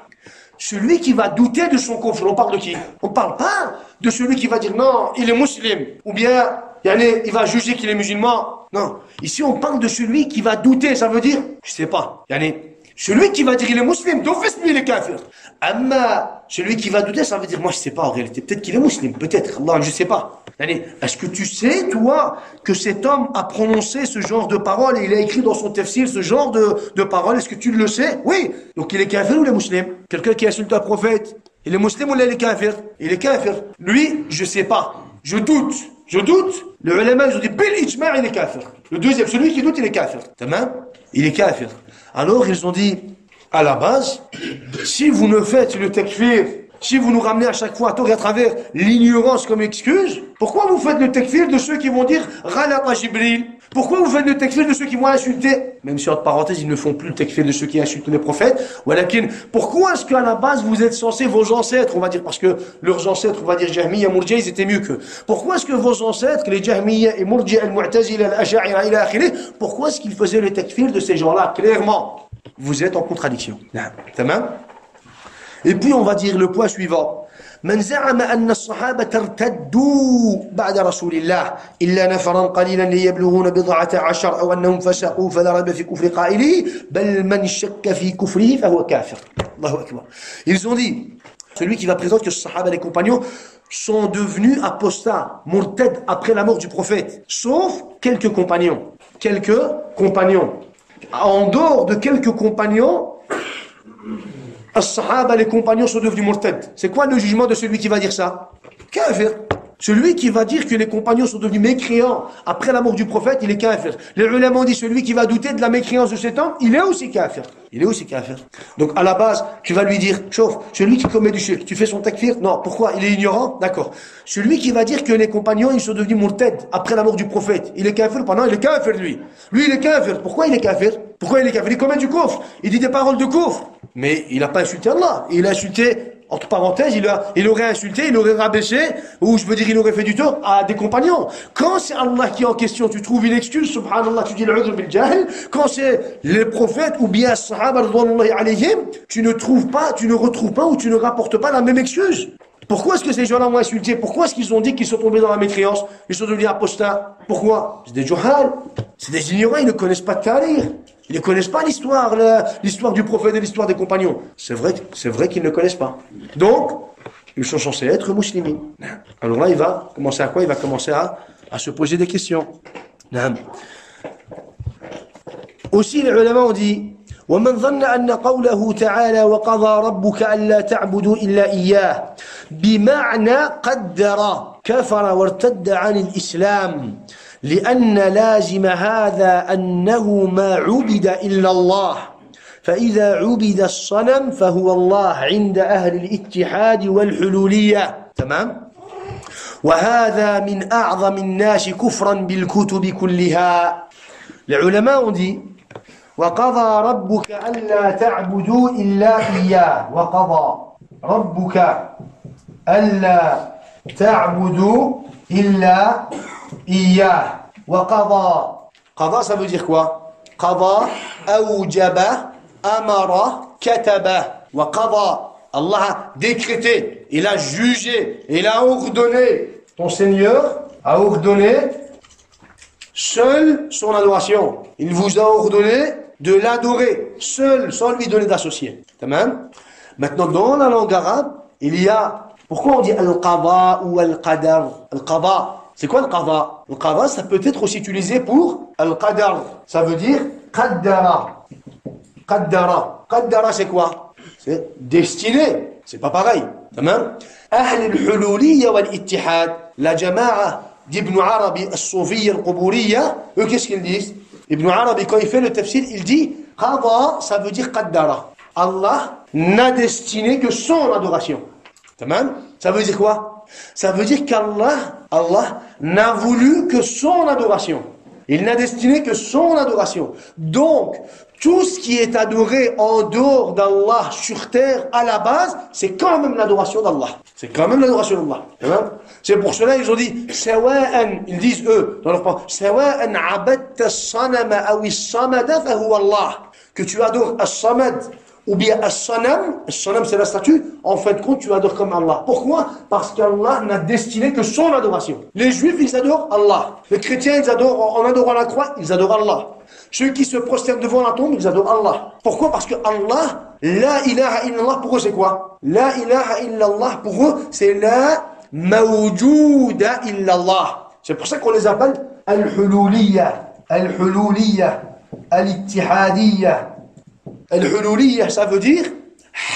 [SPEAKER 2] Celui qui va douter de son kufr, on parle de qui? On parle pas de celui qui va dire non, il est musulman. Ou bien, il va juger qu'il est musulman. Non. Ici, on parle de celui qui va douter. Ça veut dire, je sais pas. Celui qui va dire il est musulman, d'office lui il est kafir. Amma, celui qui va douter, ça veut dire moi je sais pas en réalité. Peut-être qu'il est musulman, peut-être. Allah, je sais pas. Est-ce que tu sais, toi, que cet homme a prononcé ce genre de paroles et il a écrit dans son tafsir ce genre de paroles? Est-ce que tu le sais? Oui. Donc il est kafir ou il est musulman? Quelqu'un qui insulte un prophète, il est musulman ou il est kafir? Il est kafir. Lui, je sais pas. Je doute. Je doute. Le ulama, ils ont dit, bil ijma' il est kafir. Le deuxième, celui qui doute, il est kafir. Il est kafir. Alors ils ont dit, à la base, si vous ne faites le takfir, si vous nous ramenez à chaque fois à tort et à travers l'ignorance comme excuse, pourquoi vous faites le takfir de ceux qui vont dire Ghalata Jibril? Pourquoi vous faites le takfir de ceux qui vont insulter? Même si entre parenthèses, ils ne font plus le takfir de ceux qui insultent les prophètes. Walakin, pourquoi est-ce qu'à la base vous êtes censés, vos ancêtres, on va dire, parce que leurs ancêtres, on va dire Jahmiya, Murji'a, ils étaient mieux qu'eux. Pourquoi est-ce que vos ancêtres, les Jahmiya et Murji'a, Al-Mu'tazila, Al-Ash'a'ira, ila akhirih, pourquoi est-ce qu'ils faisaient le takfir de ces gens-là? Clairement, vous êtes en contradiction. Tamam? Et puis on va dire le point suivant. من زعم أن الصحابة ارتدوا بعد رسول الله إلا نفرا قليلا ليبلغون بضعة عشر أو أنهم فسقوا فلا ريب في كفر قائله بل من شك في كفره فهو كافر. الله أكبر. Ils ont dit, celui qui va présenter que les sahaba, les compagnons, sont devenus apostats, murtad après la mort du prophète, sauf quelques compagnons. Quelques compagnons. En dehors de quelques compagnons, As-Sahaba, les compagnons sont devenus murtad. C'est quoi le jugement de celui qui va dire ça? Kafir. Celui qui va dire que les compagnons sont devenus mécréants après la mort du prophète, il est kafir. Les ulama ont dit celui qui va douter de la mécréance de cet homme, il est aussi kafir. Il est aussi kafir. Donc à la base, tu vas lui dire, chauffe, celui qui commet du shirk, tu fais son takfir? Non, pourquoi? Il est ignorant? D'accord. Celui qui va dire que les compagnons, ils sont devenus murtad après la mort du prophète, il est kafir? Pendant, il est kafir lui. Lui, il est kafir. Pourquoi il est kafir? Pourquoi il est kafir? Il commet du kufr. Il dit des paroles de kufr. Mais il n'a pas insulté Allah. Il a insulté, entre parenthèses, il aurait insulté, il aurait rabaissé, ou je veux dire, il aurait fait du tort à des compagnons. Quand c'est Allah qui est en question, tu trouves une excuse, subhanallah, tu dis l'udhr bil jahl. Quand c'est les prophètes ou bien sahaba radhiyallahu alayhim, tu ne retrouves pas ou tu ne rapportes pas la même excuse. Pourquoi est-ce que ces gens-là ont insulté? Pourquoi est-ce qu'ils ont dit qu'ils sont tombés dans la mécréance? Ils sont devenus apostats? Pourquoi? C'est des juhal, c'est des ignorants, ils ne connaissent pas de tarikh. Ils ne connaissent pas l'histoire du prophète et l'histoire des compagnons. C'est vrai qu'ils ne connaissent pas. Donc, ils sont censés être musulmans. Alors là, il va commencer à quoi? Il va commencer à se poser des questions. Aussi, les ulama ont dit, ومن ظن أن قوله تعالى وقضى ربك ألا تعبدوا إلا إياه بمعنى قدر كفر وارتد عن الإسلام لأن لازم هذا أنه ما عبد إلا الله فإذا عبد الصنم فهو الله عند أهل الاتحاد والحلولية. تمام. وهذا من أعظم الناس كفرا بالكتب كلها. Les ulama ont dit وقضى ربك ألا تعبدوا إلا إياه وقضى ربك ألا تعبدوا إلا إياه وقضى. قضى ça veut dire quoi? قضى أوجب أمر كتب وقضى. Allah a décrété, il a jugé, il a ordonné. Ton Seigneur a ordonné seul son adoration. Il vous a ordonné de l'adorer seul, sans lui donner d'associé. Tamam. Maintenant, dans la langue arabe, il y a... Pourquoi on dit al-qada ou al-qadar? Al-qada, c'est quoi al-qada? Al-qada, ça peut être aussi utilisé pour al-qadar. Ça veut dire qaddara. Qaddara. Qaddara, c'est quoi? C'est destiné. C'est pas pareil. Tamam. Ahl al-hululiyya wal-ittihad, la jama'a d'Ibn Arabi al-Soufiyya al-Quburiyya, eux, qu'est-ce qu'ils disent? Ibn Arabi, quand il fait le tafsir, il dit qada, ça veut dire qaddara. Allah n'a destiné que son adoration. Tamam. Ça veut dire quoi? Ça veut dire Allah n'a voulu que son adoration. Il n'a destiné que son adoration. Donc, tout ce qui est adoré en dehors d'Allah sur terre, à la base, c'est quand même l'adoration d'Allah. C'est quand même l'adoration d'Allah. C'est pour cela qu'ils ont dit, ils disent eux, dans leur parole, que tu adores As-Samad ou bien As-Sanam, As-Sanam c'est la statue, en fin de compte tu adores comme Allah. Pourquoi? Parce qu'Allah n'a destiné que son adoration. Les Juifs ils adorent Allah. Les chrétiens ils adorent, en adorant la croix, ils adorent Allah. Ceux qui se prosternent devant la tombe, ils adorent Allah. Pourquoi? Parce que Allah, la ilaha illallah, pour eux c'est quoi? La ilaha illallah, pour eux c'est la mawjouda illallah. C'est pour ça qu'on les appelle al-hululiyya, al-hululiyya, al-ittihadiyya. Al-hululiyya, ça veut dire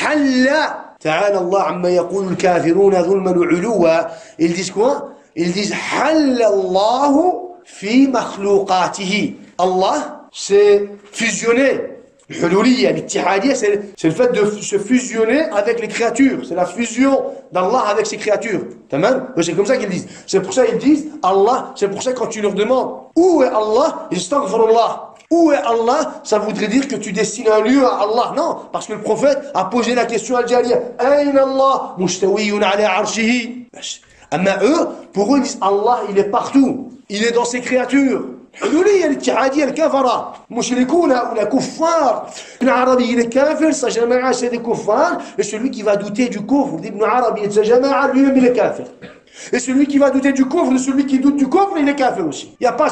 [SPEAKER 2] halla. Ta'ala Allah amma yaqulu al-kafiruna dhulman wa 'uluwa. Ils disent quoi? Ils disent halla Allahu fi makhluqatihi. Allah s'est fusionné. Hululiyya, l'ittihadiyya, c'est le fait de se fusionner avec les créatures. C'est la fusion d'Allah avec ses créatures. C'est comme ça qu'ils disent. C'est pour ça qu'ils disent Allah. C'est pour ça quand tu leur demandes où est Allah, ils disent astaghfirullah. Où est Allah? Ça voudrait dire que tu destines un lieu à Allah. Non, parce que le prophète a posé la question à Al-Jaliya. Ayn Allah mustawiyun ala arshihi. Mais eux, pour eux, ils disent Allah, il est partout. Il est dans ses créatures. حلولية الاتحادية الكفرة مشركون ou les kuffars. Ibn Arabi il est kafir, sa jama'a c'est des kuffars, et celui qui va douter du kufr d'Ibn Arabi et de sa jama'a lui-même il est kafir. Et celui qui va douter du kufr de celui qui doute du kufr il est kafir aussi. Il n'y a pas,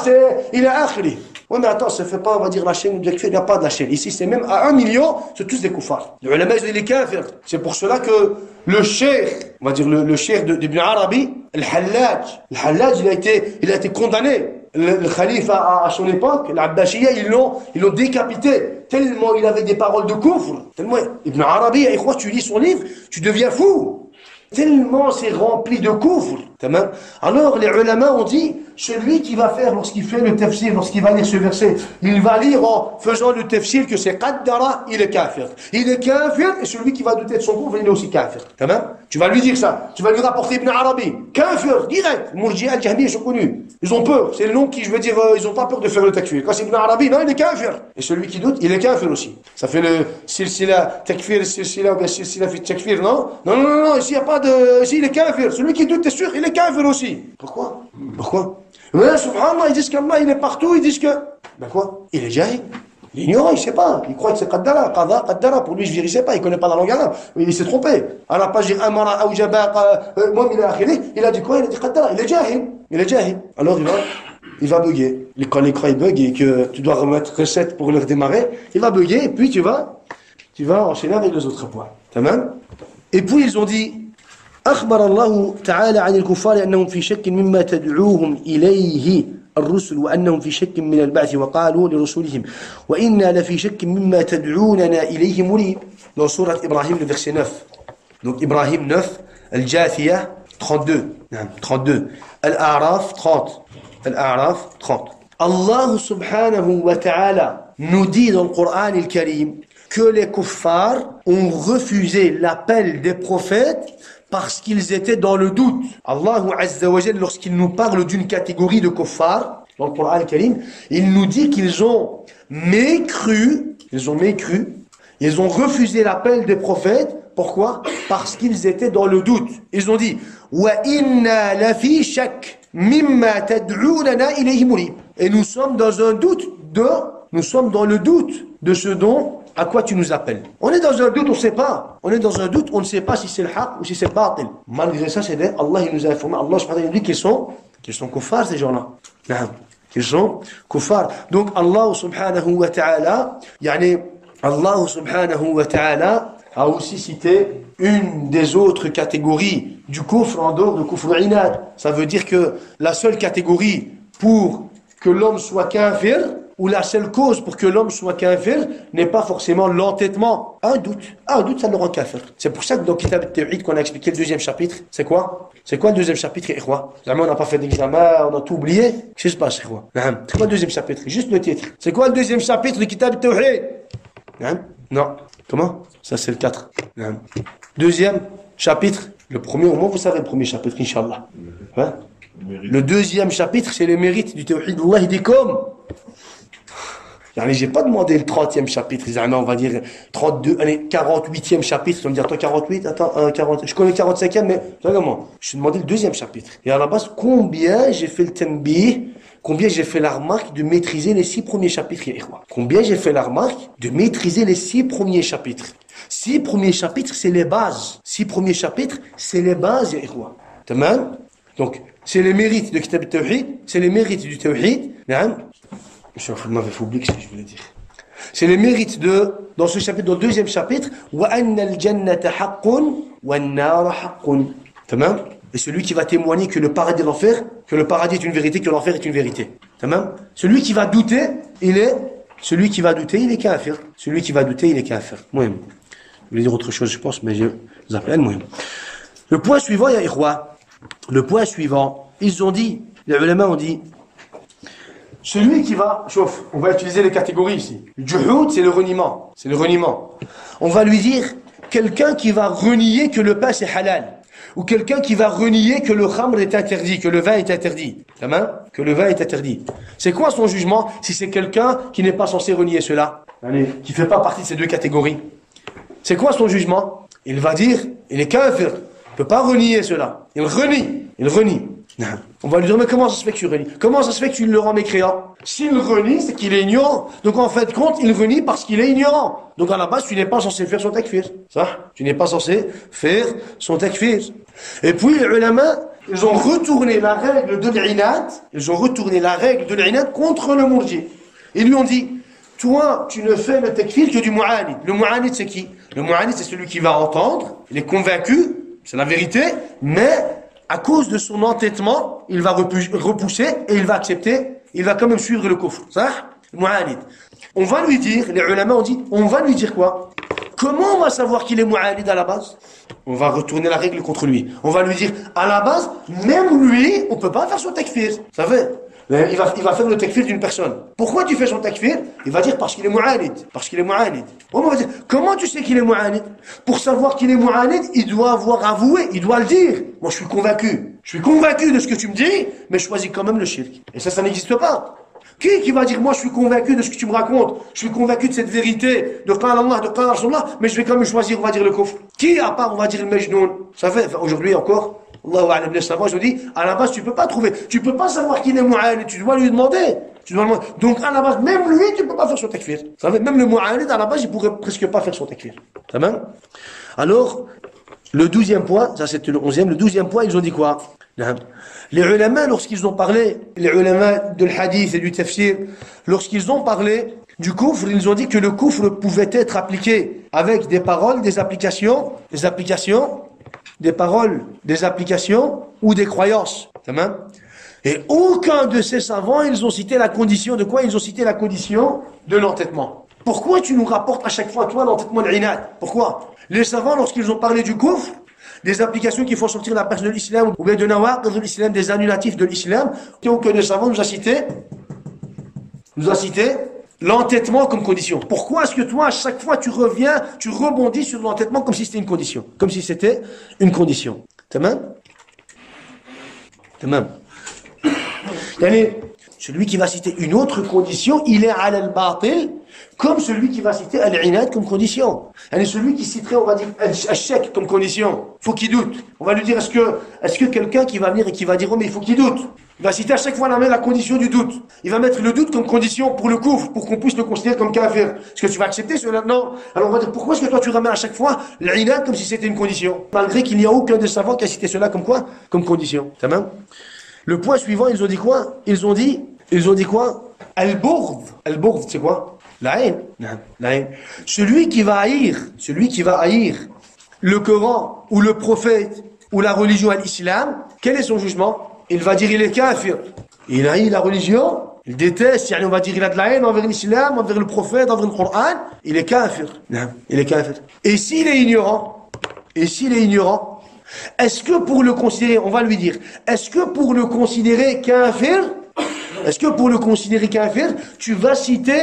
[SPEAKER 2] il est akhri. Ouais mais attends, ça ne fait pas, on va dire la chaîne de kafir, il n'y a pas de la chaîne. Ici c'est même à 1 million, c'est tous des kuffars. Le ulama il est kafir. C'est pour cela que le cheikh, on va dire le cheikh d'Ibn Arabi, Al-Hallaj il a été condamné. Le khalifa à son époque, l'Abbasiyya, ils l'ont décapité. Tellement il avait des paroles de kufr. Tellement, Ibn Arabi, tu lis son livre, tu deviens fou. Tellement c'est rempli de kufr. Alors les ulama ont dit, celui qui va faire, lorsqu'il fait le tafsir, lorsqu'il va lire ce verset, il va lire en faisant le tafsir que c'est qaddara, il est kafir. Il est kafir, et celui qui va douter de son kufr, il est aussi kafir. Tu vas lui dire ça. Tu vas lui rapporter Ibn Arabi. Kafir, direct. Murji'a al-Jahmiyya, ils sont connus. Ils ont peur. C'est le nom qui, je veux dire, ils ont pas peur de faire le takfir. Quand c'est Ibn Arabi, non, il est kafir. Et celui qui doute, il est kafir aussi. Ça fait le silsila takfir, silsila ou bien silsila fit takfir, non? Non, ici il n'y a pas de, ici il est kafir. Celui qui doute, t'es sûr, il est kafir aussi. Pourquoi? Mais subhanallah, ils disent qu'Allah il est partout, ils disent que... Ben quoi? Il est jahil. Il est ignorant, il ne sait pas. Il croit que c'est qaddara, qaddara. Pour lui, je ne sais pas, il ne connaît pas la langue arabe. Mais il s'est trompé. À la page amara, awjaba, il a dit quoi? Il a dit qaddara. Il est jahil. Alors il va bugger. Quand l'écran il bug et que tu dois remettre recette pour le redémarrer, il va bugger et puis tu vas enchaîner avec les autres points. Tamam? Et puis ils ont dit أخبر الله تعالى عن الكفار أنهم في شك مما تدعوهم إليه الرسل وأنهم في شك من البعث وقالوا لرسولهم وإنا لفي شك مما تدعوننا إليه مريب. Dans سورة إبراهيم le verset 9. Donc Ibrahim 9, Al-Jathiyah 32, Al-A'raf 30. Allah subhanahu wa ta'ala nous dit dans le Coran al-Karim que les kuffars ont refusé l'appel des prophètes parce qu'ils étaient dans le doute. Allah Azza wa Jal, lorsqu'il nous parle d'une catégorie de kuffars, dans le Coran al-Karim, il nous dit qu'ils ont mécru, ils ont refusé l'appel des prophètes. Pourquoi? Parce qu'ils étaient dans le doute. Ils ont dit wa inna la fi shak mimma tad'unana ilayhi murib. Et nous sommes dans le doute de ce dont à quoi tu nous appelles. On est dans un doute, on ne sait pas. On est dans un doute, on ne sait pas si c'est le haq ou si c'est le batil. Malgré ça, c'est Allah, il nous a informé. Allah subhanahu wa ta'ala dit qu'ils sont kuffars, ces gens-là. Qu'ils sont kuffars. Donc Allah subhanahu wa ta'ala, a aussi cité une des autres catégories du kufr en dehors de kufr inad. Ça veut dire que la seule catégorie pour que l'homme soit kafir, ou la seule cause pour que l'homme soit kafir, n'est pas forcément l'entêtement. Un doute, ça le rend kafir. C'est pour ça que dans Kitab al-Tawhid, qu'on a expliqué le deuxième chapitre, c'est quoi? C'est quoi le deuxième chapitre, ikhwa? Jamais on n'a pas fait d'examen, on a tout oublié. Qu'est-ce qui se passe, ikhwa? C'est quoi le deuxième chapitre? Juste le titre. C'est quoi le deuxième chapitre de Kitab al-Tawhid? Non. Comment? Ça, c'est le 4. Deuxième chapitre. Le premier, au moins, vous savez le premier chapitre, Inch'Allah. Le deuxième chapitre, c'est les mérites du Tawhid. Allah, il dit comme. J'ai pas demandé le 30e chapitre, on va dire 32, 48e chapitre. Tu vas me dire, toi 48, attends, 40, je connais le 45e, mais comment? Je t'ai demandé le deuxième chapitre. Et à la base, combien j'ai fait le tanbih, combien j'ai fait la remarque de maîtriser les 6 premiers chapitres, combien j'ai fait la remarque de maîtriser les 6 premiers chapitres. 6 premiers chapitres, c'est les bases. 6 premiers chapitres, c'est les bases, Tamam? Donc, c'est les mérites de Kitab al-Tawhid, c'est les mérites du Tawhid. Je m'avais oublié ce que je voulais dire. C'est les mérites dans ce chapitre, dans le deuxième chapitre, wa anna al-jannata haqqun wa an-nar haqqun. Tamam? Et celui qui va témoigner que le paradis et l'enfer, que le paradis est une vérité, que l'enfer est une vérité. Tamam? Celui qui va douter, il est kafir. Celui qui va douter, il est kafir. Moi, je voulais dire autre chose, je pense, mais je vous appelle moi. Le point suivant, ya ikhwa. Le point suivant, ils ont dit, les ulama ont dit, celui qui va, on va utiliser les catégories ici. Le juhud, c'est le reniement. On va lui dire, quelqu'un qui va renier que le pain c'est halal. Ou quelqu'un qui va renier que le khamr est interdit, que le vin est interdit. Que le vin est interdit. C'est quoi son jugement si c'est quelqu'un qui n'est pas censé renier cela? Qui ne fait pas partie de ces deux catégories. C'est quoi son jugement? Il va dire, il est kafir. Il ne peut pas renier cela. Il renie. On va lui dire, mais comment ça se fait que tu renies? Comment ça se fait que tu le rends mécréant? S'il renie, c'est qu'il est ignorant. Donc en fait, compte, il renie parce qu'il est ignorant. Donc à la base, tu n'es pas censé faire son takfir. Ça? Tu n'es pas censé faire son takfir. Et puis les ulama, ils ont retourné la règle de l'inad. Contre le murji. Ils lui ont dit, toi, tu ne fais le takfir que du mu'anid. Le mu'anid, c'est qui? Le mu'anid, c'est celui qui va entendre, il est convaincu, c'est la vérité, mais à cause de son entêtement, il va repousser et il va accepter, il va quand même suivre le kufr. Ça? Mu'anid. On va lui dire, les ulama ont dit, on va lui dire quoi? Comment on va savoir qu'il est mu'anid à la base? On va retourner la règle contre lui. On va lui dire, à la base, même lui, on peut pas faire son takfir. Ça fait? Il va faire le takfir d'une personne. Pourquoi tu fais son takfir? Il va dire parce qu'il est mu'anid. On va dire, comment tu sais qu'il est mu'anid? Pour savoir qu'il est mu'anid, il doit avoir avoué, il doit le dire. Moi, je suis convaincu de ce que tu me dis, mais je choisis quand même le shirk. Et ça n'existe pas. Qui va dire, moi, je suis convaincu de ce que tu me racontes, je suis convaincu de cette vérité, de qala Allah, de qala Rasulullah, mais je vais quand même choisir, on va dire, le kufr. Qui, à part, on va dire, le majnoun? Ça fait, aujourd'hui encore, Allahu a'lam, les savants, je vous dis, à la base, tu peux pas savoir qu'il est mu'anid, tu dois lui demander. Donc, à la base, même lui, tu peux pas faire son takfir. Ça fait, même le mu'anid, à la base, il pourrait presque pas faire son takfir. Ça va? Alors, le 12e point, ça c'était le 11e, le 12e point, ils ont dit quoi? Les ulama, lorsqu'ils ont parlé, les ulama de l'hadith et du tafsir, lorsqu'ils ont parlé du kufr, ils ont dit que le kufr pouvait être appliqué avec des paroles, des applications ou des croyances. Et aucun de ces savants, ils ont cité la condition de quoi? Ils ont cité la condition de l'entêtement. Pourquoi tu nous rapportes à chaque fois, toi, l'entêtement de l'inad? Pourquoi? Les savants, lorsqu'ils ont parlé du kufr, des applications qui font sortir la personne de l'islam, ou bien de nawaqid de l'islam, des annulatifs de l'islam, que les savants nous a cité l'entêtement comme condition. Pourquoi est-ce que toi, à chaque fois, tu rebondis sur l'entêtement comme si c'était une condition? Comme si c'était une condition. Tamam? Tamam. Allez, celui qui va citer une autre condition, il est ala al-batil, comme celui qui va citer al-inad comme condition. Allez, celui qui citerait, on va dire, al-shak comme condition, faut qu'il doute. On va lui dire, est-ce que quelqu'un qui va venir et qui va dire, oh, mais il faut qu'il doute. Il va citer à chaque fois la condition du doute. Il va mettre le doute comme condition pour le couvre, pour qu'on puisse le considérer comme kafir. Est-ce que tu vas accepter cela? Non. Alors on va dire, pourquoi est-ce que toi tu ramènes à chaque fois l'inad comme si c'était une condition? Malgré qu'il n'y a aucun des savants qui a cité cela comme quoi? Comme condition. Ça va? Le point suivant, ils ont dit quoi? Ils ont dit quoi? Al-Bourd. Al-Bourd, c'est quoi? La haine. La haine. Celui qui va haïr le Coran, ou le prophète, ou la religion à l'islam, quel est son jugement? Il va dire il est kafir. Il haït la religion, il déteste, on va dire il a de la haine envers l'islam, envers le prophète, envers le Coran, il est kafir. Il est kafir. Et s'il est ignorant, est-ce que pour le considérer, on va lui dire, est-ce que pour le considérer kafir, tu vas citer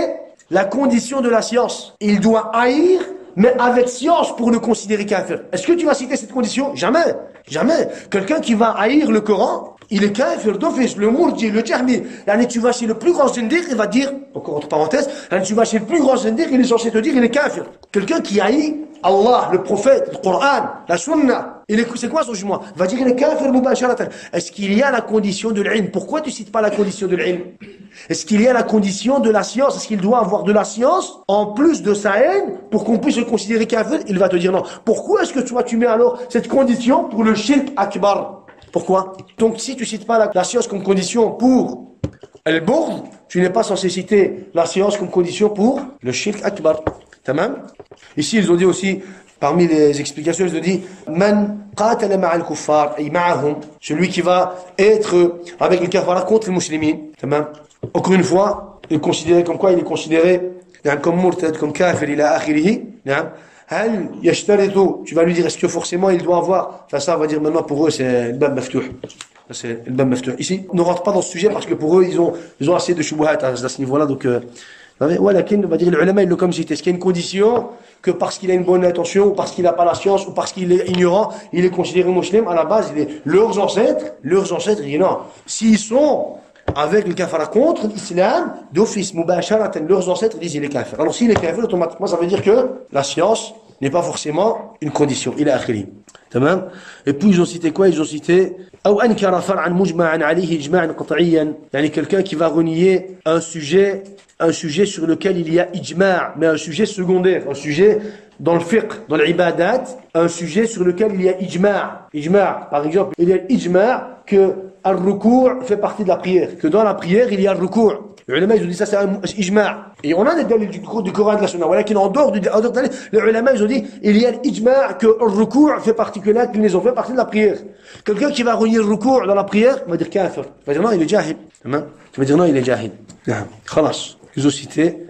[SPEAKER 2] la condition de la science? Il doit haïr, mais avec science pour le considérer kafir. Est-ce que tu vas citer cette condition? Jamais. Jamais. Quelqu'un qui va haïr le Coran, il est kafir d'office, le mourdi, le jahmi. Tu vas chez le plus grand zindiq, il va dire, encore entre parenthèses, tu vas chez le plus grand zindiq, il est censé te dire, il est kafir. Quelqu'un qui haït Allah, le prophète, le Coran, la sunna, c'est quoi son jugement? Il va dire, il est kafir mubasharatan. Est-ce qu'il y a la condition de l'ilm? Pourquoi tu cites pas la condition de l'ilm? Est-ce qu'il y a la condition de la science? Est-ce qu'il doit avoir de la science en plus de sa haine pour qu'on puisse le considérer kafir? Il va te dire non. Pourquoi est-ce que tu mets alors cette condition pour le shirk akbar? Pourquoi? Donc si tu cites pas la science comme condition pour al-Bourd, tu n'es pas censé citer la science comme condition pour le shirk akbar. Tamam? Ici ils ont dit aussi, parmi les explications, ils ont dit Man qatala ma'al kuffar, ay ma'ahum, celui qui va être avec les kafara contre les musulmans. Tamam? Encore une fois, il est considéré comme quoi? Il est considéré comme murtad, comme kafir ila akhirih. Hal yashtaritu, tu vas lui dire, est-ce que forcément il doit avoir, enfin ça on va dire maintenant pour eux c'est le bab maftuh. C'est le bab maftuh. Ici, on ne rentre pas dans ce sujet parce que pour eux ils ont assez de shubuhat à ce niveau-là, donc voilà, on va dire les ulama ils le comme cité. Est-ce qu'il y a une condition que parce qu'il a une bonne intention, ou parce qu'il n'a pas la science, ou parce qu'il est ignorant, il est considéré musulman? À la base, leurs ancêtres, non. S'ils sont avec le kafara contre l'islam, d'office, mubasharatan, leurs ancêtres disent il est kafir. Alors s'il est kafir, automatiquement ça veut dire que la science n'est pas forcément une condition. Il est akhiri. Tamam? Et puis ils ont cité quoi? Ils ont cité ou ankara far'an mujma'an alayhi ijma'an qat'iyyan. Quelqu'un qui va renier un sujet sur lequel il y a ijma', mais un sujet secondaire, un sujet dans le fiqh, dans l'ibadat, un sujet sur lequel il y a ijma'. Ijma', par exemple, il y a ijma' que al-rukou' fait partie de la prière, que dans la prière il y a le rukou'. Les ulama ils ont dit ça c'est un ijma'. Et on a des dalils du Coran de la Sunna. Voilà, en dehors des dalils, les ulama ils ont dit il y a l'ijma' que le rukou' fait partie, que l'inclinaison fait partie de la prière. Quelqu'un qui va renier le rukou' dans la prière, va dire kafir. Va dire non, il est jahil. Tu vas dire non, il est jahil. Khalas. Ils ont cité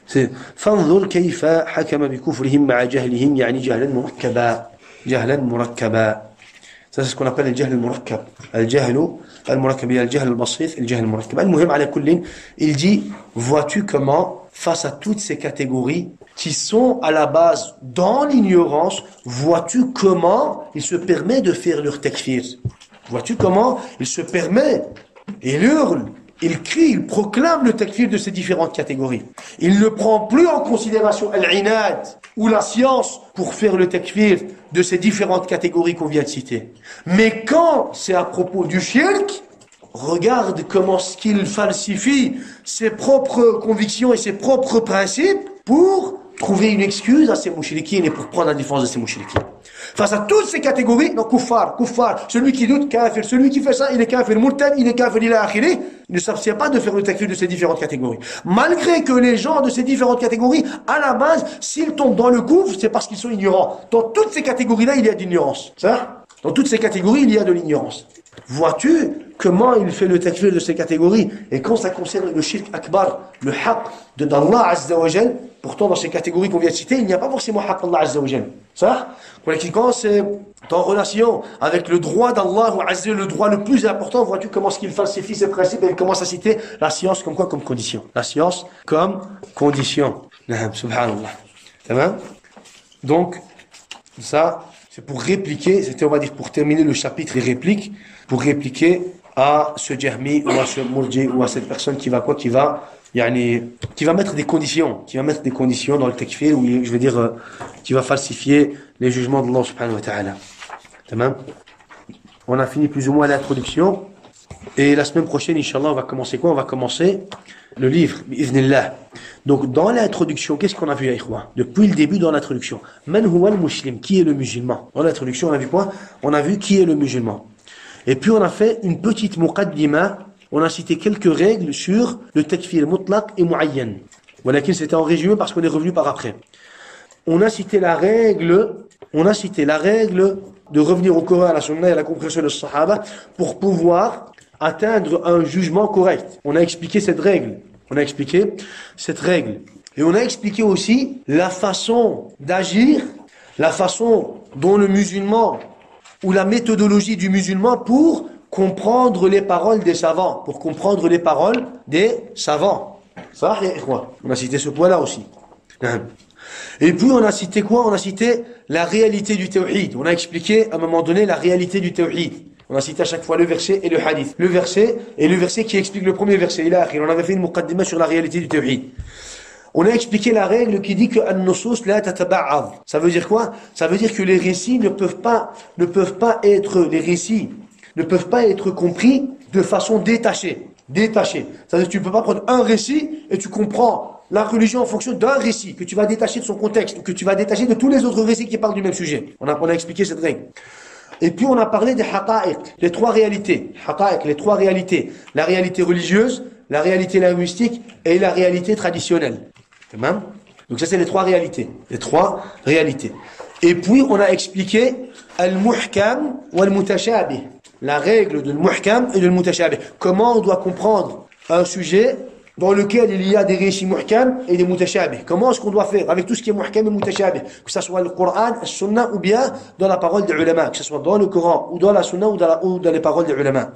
[SPEAKER 2] c'est فانظر كيف حكم بكفرهم مع جهلهم يعني جهلا مركبا. Ça c'est ce qu'on appelle le jahl al-murakkab. Al-jahl al-murakkab, il y a le jahl al-basit et le jahl al-murakkab. Al-muhim ala kullin, il dit, vois-tu comment, face à toutes ces catégories qui sont à la base dans l'ignorance, vois-tu comment il se permet de faire leur takfir? Vois-tu comment il se permet, il hurle, il crie, il proclame le takfir de ces différentes catégories. Il ne prend plus en considération al-inad ou la science pour faire le takfir de ces différentes catégories qu'on vient de citer. Mais quand c'est à propos du shirk, regarde comment ce qu'il falsifie ses propres convictions et ses propres principes pour trouver une excuse à ces mouchriquines et pour prendre la défense de ces mouchriquines. Face à toutes ces catégories, donc kuffar, celui qui doute, kafir, celui qui fait ça, il est kafir, murtad, il est kafir, il est akhiri, il ne s'abstient pas de faire le takfir de ces différentes catégories. Malgré que les gens de ces différentes catégories, à la base, s'ils tombent dans le gouffre, c'est parce qu'ils sont ignorants. Dans toutes ces catégories-là, il y a de l'ignorance. Ça? Dans toutes ces catégories, il y a de l'ignorance. Vois-tu comment il fait le takfir de ces catégories. Et quand ça concerne le shirk akbar, le haqq d'Allah Azza wa Jal, pourtant dans ces catégories qu'on vient de citer, il n'y a pas forcément haqq d'Allah Azza wa Jal. Ça, quand c'est en relation avec le droit d'Allah Azza wa Jal, le droit le plus important, vois-tu comment est-ce qu'il falsifie ses principes et il commence à citer la science comme quoi? Comme condition. La science comme condition. Subhanallah. Tamam? Donc, ça, c'est pour répliquer, c'était, on va dire, pour terminer le chapitre et réplique, pour répliquer à ce Jahmi ou à ce Murji ou à cette personne qui va quoi? Qui va mettre des conditions, dans le takfir, ou je veux dire, qui va falsifier les jugements d'Allah subhanahu wa ta'ala. Tamam? On a fini plus ou moins l'introduction. Et la semaine prochaine, Inch'Allah, on va commencer quoi? On va commencer le livre, bi'idhnillah. Donc, dans l'introduction, qu'est-ce qu'on a vu, Aïkhwa? Depuis le début, dans l'introduction. Man huwa al-muslim? Qui est le musulman? Dans l'introduction, on a vu quoi? On a vu qui est le musulman. Et puis, on a fait une petite muqaddima. On a cité quelques règles sur le takfir mutlaq et muayyan. Voilà, c'était en résumé parce qu'on est revenu par après. On a cité la règle de revenir au Coran, à la Sunna et à la compréhension de Sahaba pour pouvoir atteindre un jugement correct. On a expliqué cette règle. Et on a expliqué aussi la façon d'agir, la façon dont le musulman, ou la méthodologie du musulman pour comprendre les paroles des savants. Ça, on a cité ce point-là aussi. Et puis on a cité quoi? On a cité la réalité du tawhid. On a expliqué à un moment donné la réalité du tawhid. On a cité à chaque fois le verset et le hadith. Le verset qui explique le premier verset. On avait fait une muqaddima sur la réalité du tawhid. On a expliqué la règle qui dit que an-nusus la tataba'ad. Ça veut dire quoi? Ça veut dire que les récits ne peuvent pas être compris de façon détachée. C'est-à-dire que tu ne peux pas prendre un récit et tu comprends la religion en fonction d'un récit que tu vas détacher de son contexte ou que tu vas détacher de tous les autres récits qui parlent du même sujet. On a expliqué cette règle. Et puis on a parlé des haqa'iq, les trois réalités. La réalité religieuse, la réalité linguistique et la réalité traditionnelle. Donc ça c'est les trois réalités. Et puis on a expliqué al-muhkam ou al-mutashabih. La règle de al-muhkam et de al-mutashabih. Comment on doit comprendre un sujet dans lequel il y a des récits muhkam et des mutashabih. Comment est-ce qu'on doit faire avec tout ce qui est muhkam et mutashabih? Que ce soit le Coran, la Sunna ou bien dans la parole des ulama. Que ce soit dans le Coran ou dans la Sunna ou dans les paroles des ulama.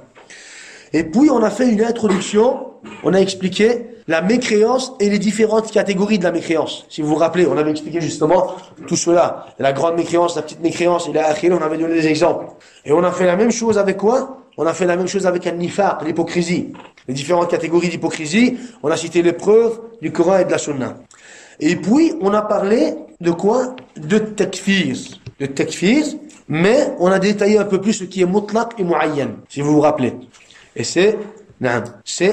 [SPEAKER 2] Et puis on a fait une introduction, on a expliqué la mécréance et les différentes catégories de la mécréance. Si vous vous rappelez, on avait expliqué justement tout cela. La grande mécréance, la petite mécréance et la akhira, on avait donné des exemples. Et on a fait la même chose avec quoi? On a fait la même chose avec al-nifaq, l'hypocrisie. Les différentes catégories d'hypocrisie, on a cité les preuves du Coran et de la Sunna. Et puis, on a parlé de quoi? De takfir. Mais on a détaillé un peu plus ce qui est mutlaq et muayyan, si vous vous rappelez. Et c'est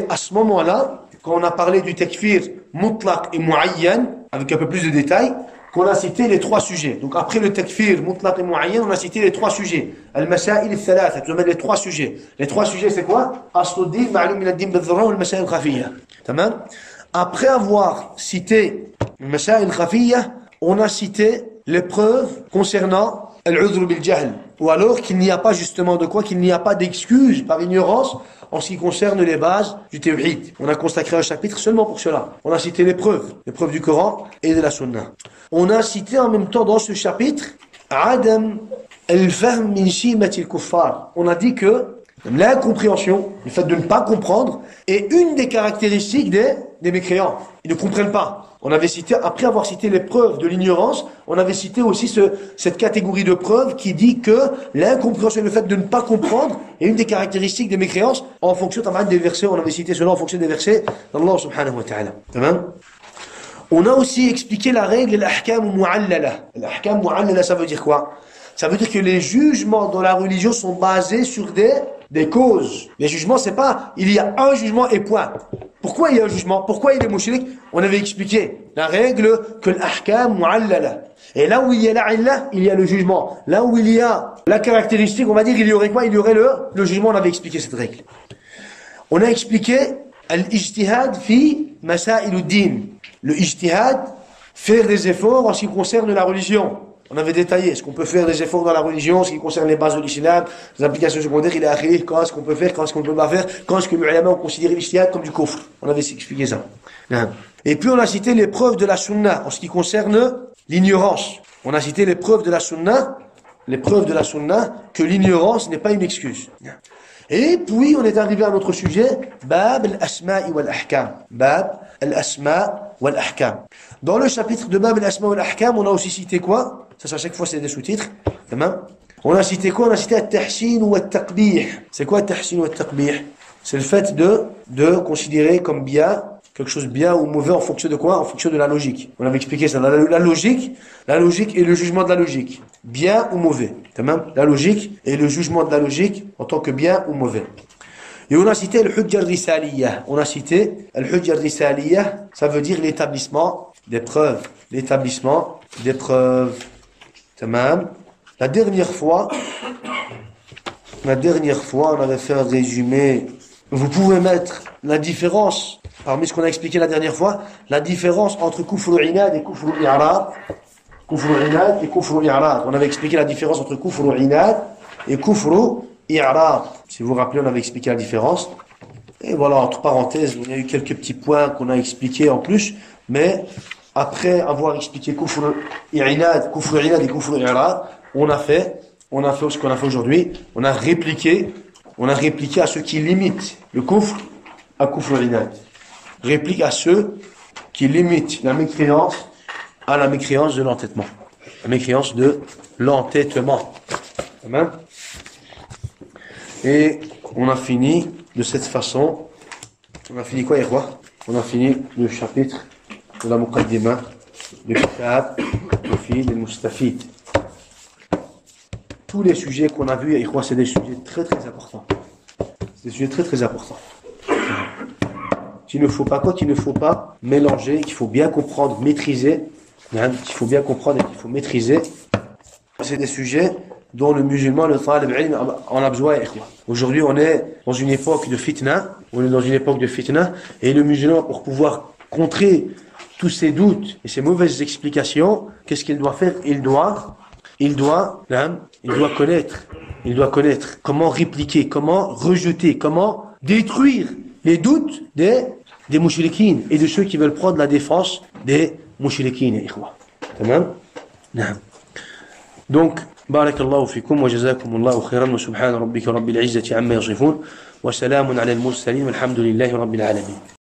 [SPEAKER 2] à ce moment-là, quand on a parlé du takfir mutlaq et muayyan, avec un peu plus de détails, qu'on a cité les trois sujets. Donc après le takfir mutlaq et muayyan, on a cité les trois sujets. Al-masail al-thalatha, tu mets les trois sujets. Les trois sujets, c'est quoi? Asluddin, ma'lum min ad-din bil-dharra, wal-masail al-khafiyya. Tamam? Après avoir cité le masail al-khafiyya, on a cité les preuves concernant al-udhr bil-jahl. Ou alors qu'il n'y a pas justement de quoi? Qu'il n'y a pas d'excuse par ignorance en ce qui concerne les bases du tawhid. On a consacré un chapitre seulement pour cela. On a cité les preuves du Coran et de la Sunna. On a cité en même temps dans ce chapitre Adam al-fahm min shimati al-kuffar. On a dit que l'incompréhension, le fait de ne pas comprendre, est une des caractéristiques des mécréants. Ils ne comprennent pas. On avait cité, après avoir cité les preuves de l'ignorance, on avait cité aussi cette catégorie de preuves qui dit que l'incompréhension, le fait de ne pas comprendre, est une des caractéristiques des mécréances en fonction des versets. On avait cité cela en fonction des versets d'Allah subhanahu wa ta'ala. On a aussi expliqué la règle l'ahkam mu'allala. L'ahkam mu'allala, ça veut dire quoi? Ça veut dire que les jugements dans la religion sont basés sur des causes. Les jugements, c'est pas il y a un jugement et point. Pourquoi il y a un jugement? Pourquoi il est mushrik? On avait expliqué la règle que l'ahkam mu'allala. Et là où il y a la illa, il y a le jugement. Là où il y a la caractéristique, on va dire, il y aurait quoi? Il y aurait le jugement. On avait expliqué cette règle. On a expliqué al-ijtihad fi masail ad-din. Le ijtihad, faire des efforts en ce qui concerne la religion. On avait détaillé, est-ce qu'on peut faire des efforts dans la religion, ce qui concerne les bases de l'islam, les applications secondaires, il est akhiri, quand est-ce qu'on peut faire, quand est-ce qu'on ne peut pas faire, quand est-ce que les ulama ont considéré l'ijtihad comme du kufr. On avait expliqué ça. Et puis on a cité les preuves de la sunna en ce qui concerne l'ignorance. On a cité les preuves de la sunna, que l'ignorance n'est pas une excuse. Et puis on est arrivé à notre sujet, Bab al-Asma'i wal-Ahkam. Bab al-Asma' wal-Ahkam. Dans le chapitre de Bab al-Asma' wal-Ahkam, on a aussi cité quoi? Ça, à chaque fois, c'est des sous-titres. On a cité quoi? On a cité al-Tahsin ou al-Taqbih. C'est quoi al-Tahsin ou al-Taqbih? C'est le fait de considérer comme bien quelque chose bien ou mauvais en fonction de quoi? En fonction de la logique. On avait expliqué ça. La logique et le jugement de la logique. Bien ou mauvais. La logique et le jugement de la logique en tant que bien ou mauvais. Et on a cité le Hujja al-Risaliyah. On a cité le Hujja al-Risaliyah, ça veut dire l'établissement des preuves. L'établissement des preuves. Tamam. La dernière fois, on avait fait un résumé. Vous pouvez mettre la différence, parmi ce qu'on a expliqué la dernière fois, la différence entre Kufru Inad et Kufru I'rad. Kufru Inad et Kufru I'rad. On avait expliqué la différence entre Kufru Inad et Kufru I'rad. Si vous vous rappelez, on avait expliqué la différence. Et voilà, entre parenthèses, il y a eu quelques petits points qu'on a expliqués en plus, mais après avoir expliqué Kufru Inad et Kufru I'rad, on a fait ce qu'on a fait aujourd'hui. On a répliqué à ceux qui limitent le kufr à kufr inad. Réplique à ceux qui limitent la mécréance à la mécréance de l'entêtement. La mécréance de l'entêtement. Amen. Et on a fini de cette façon. On a fini quoi, Irwa? On a fini le chapitre de la Muqaddima de Kitab Mufid al-Mustafid. Tous les sujets qu'on a vus, c'est des sujets très très importants. C'est des sujets très très importants. Qu'il ne faut pas mélanger, qu'il faut bien comprendre, maîtriser. Qu'il faut bien comprendre et qu'il faut maîtriser. C'est des sujets dont le musulman, le talib ilm, en a besoin. Aujourd'hui, on est dans une époque de fitna. Et le musulman, pour pouvoir contrer tous ces doutes et ces mauvaises explications, qu'est-ce qu'il doit faire? Il doit connaître comment répliquer, comment rejeter, comment détruire les doutes des mouchriquines et de ceux qui veulent prendre la défense des mouchriquines. Donc, barakallahu fikum wa jazakumullahu khairan wa subhana rabbika rabbil izzati amma yasifun wa salamun ala al-mursalin walhamdulillahi rabbil alamin.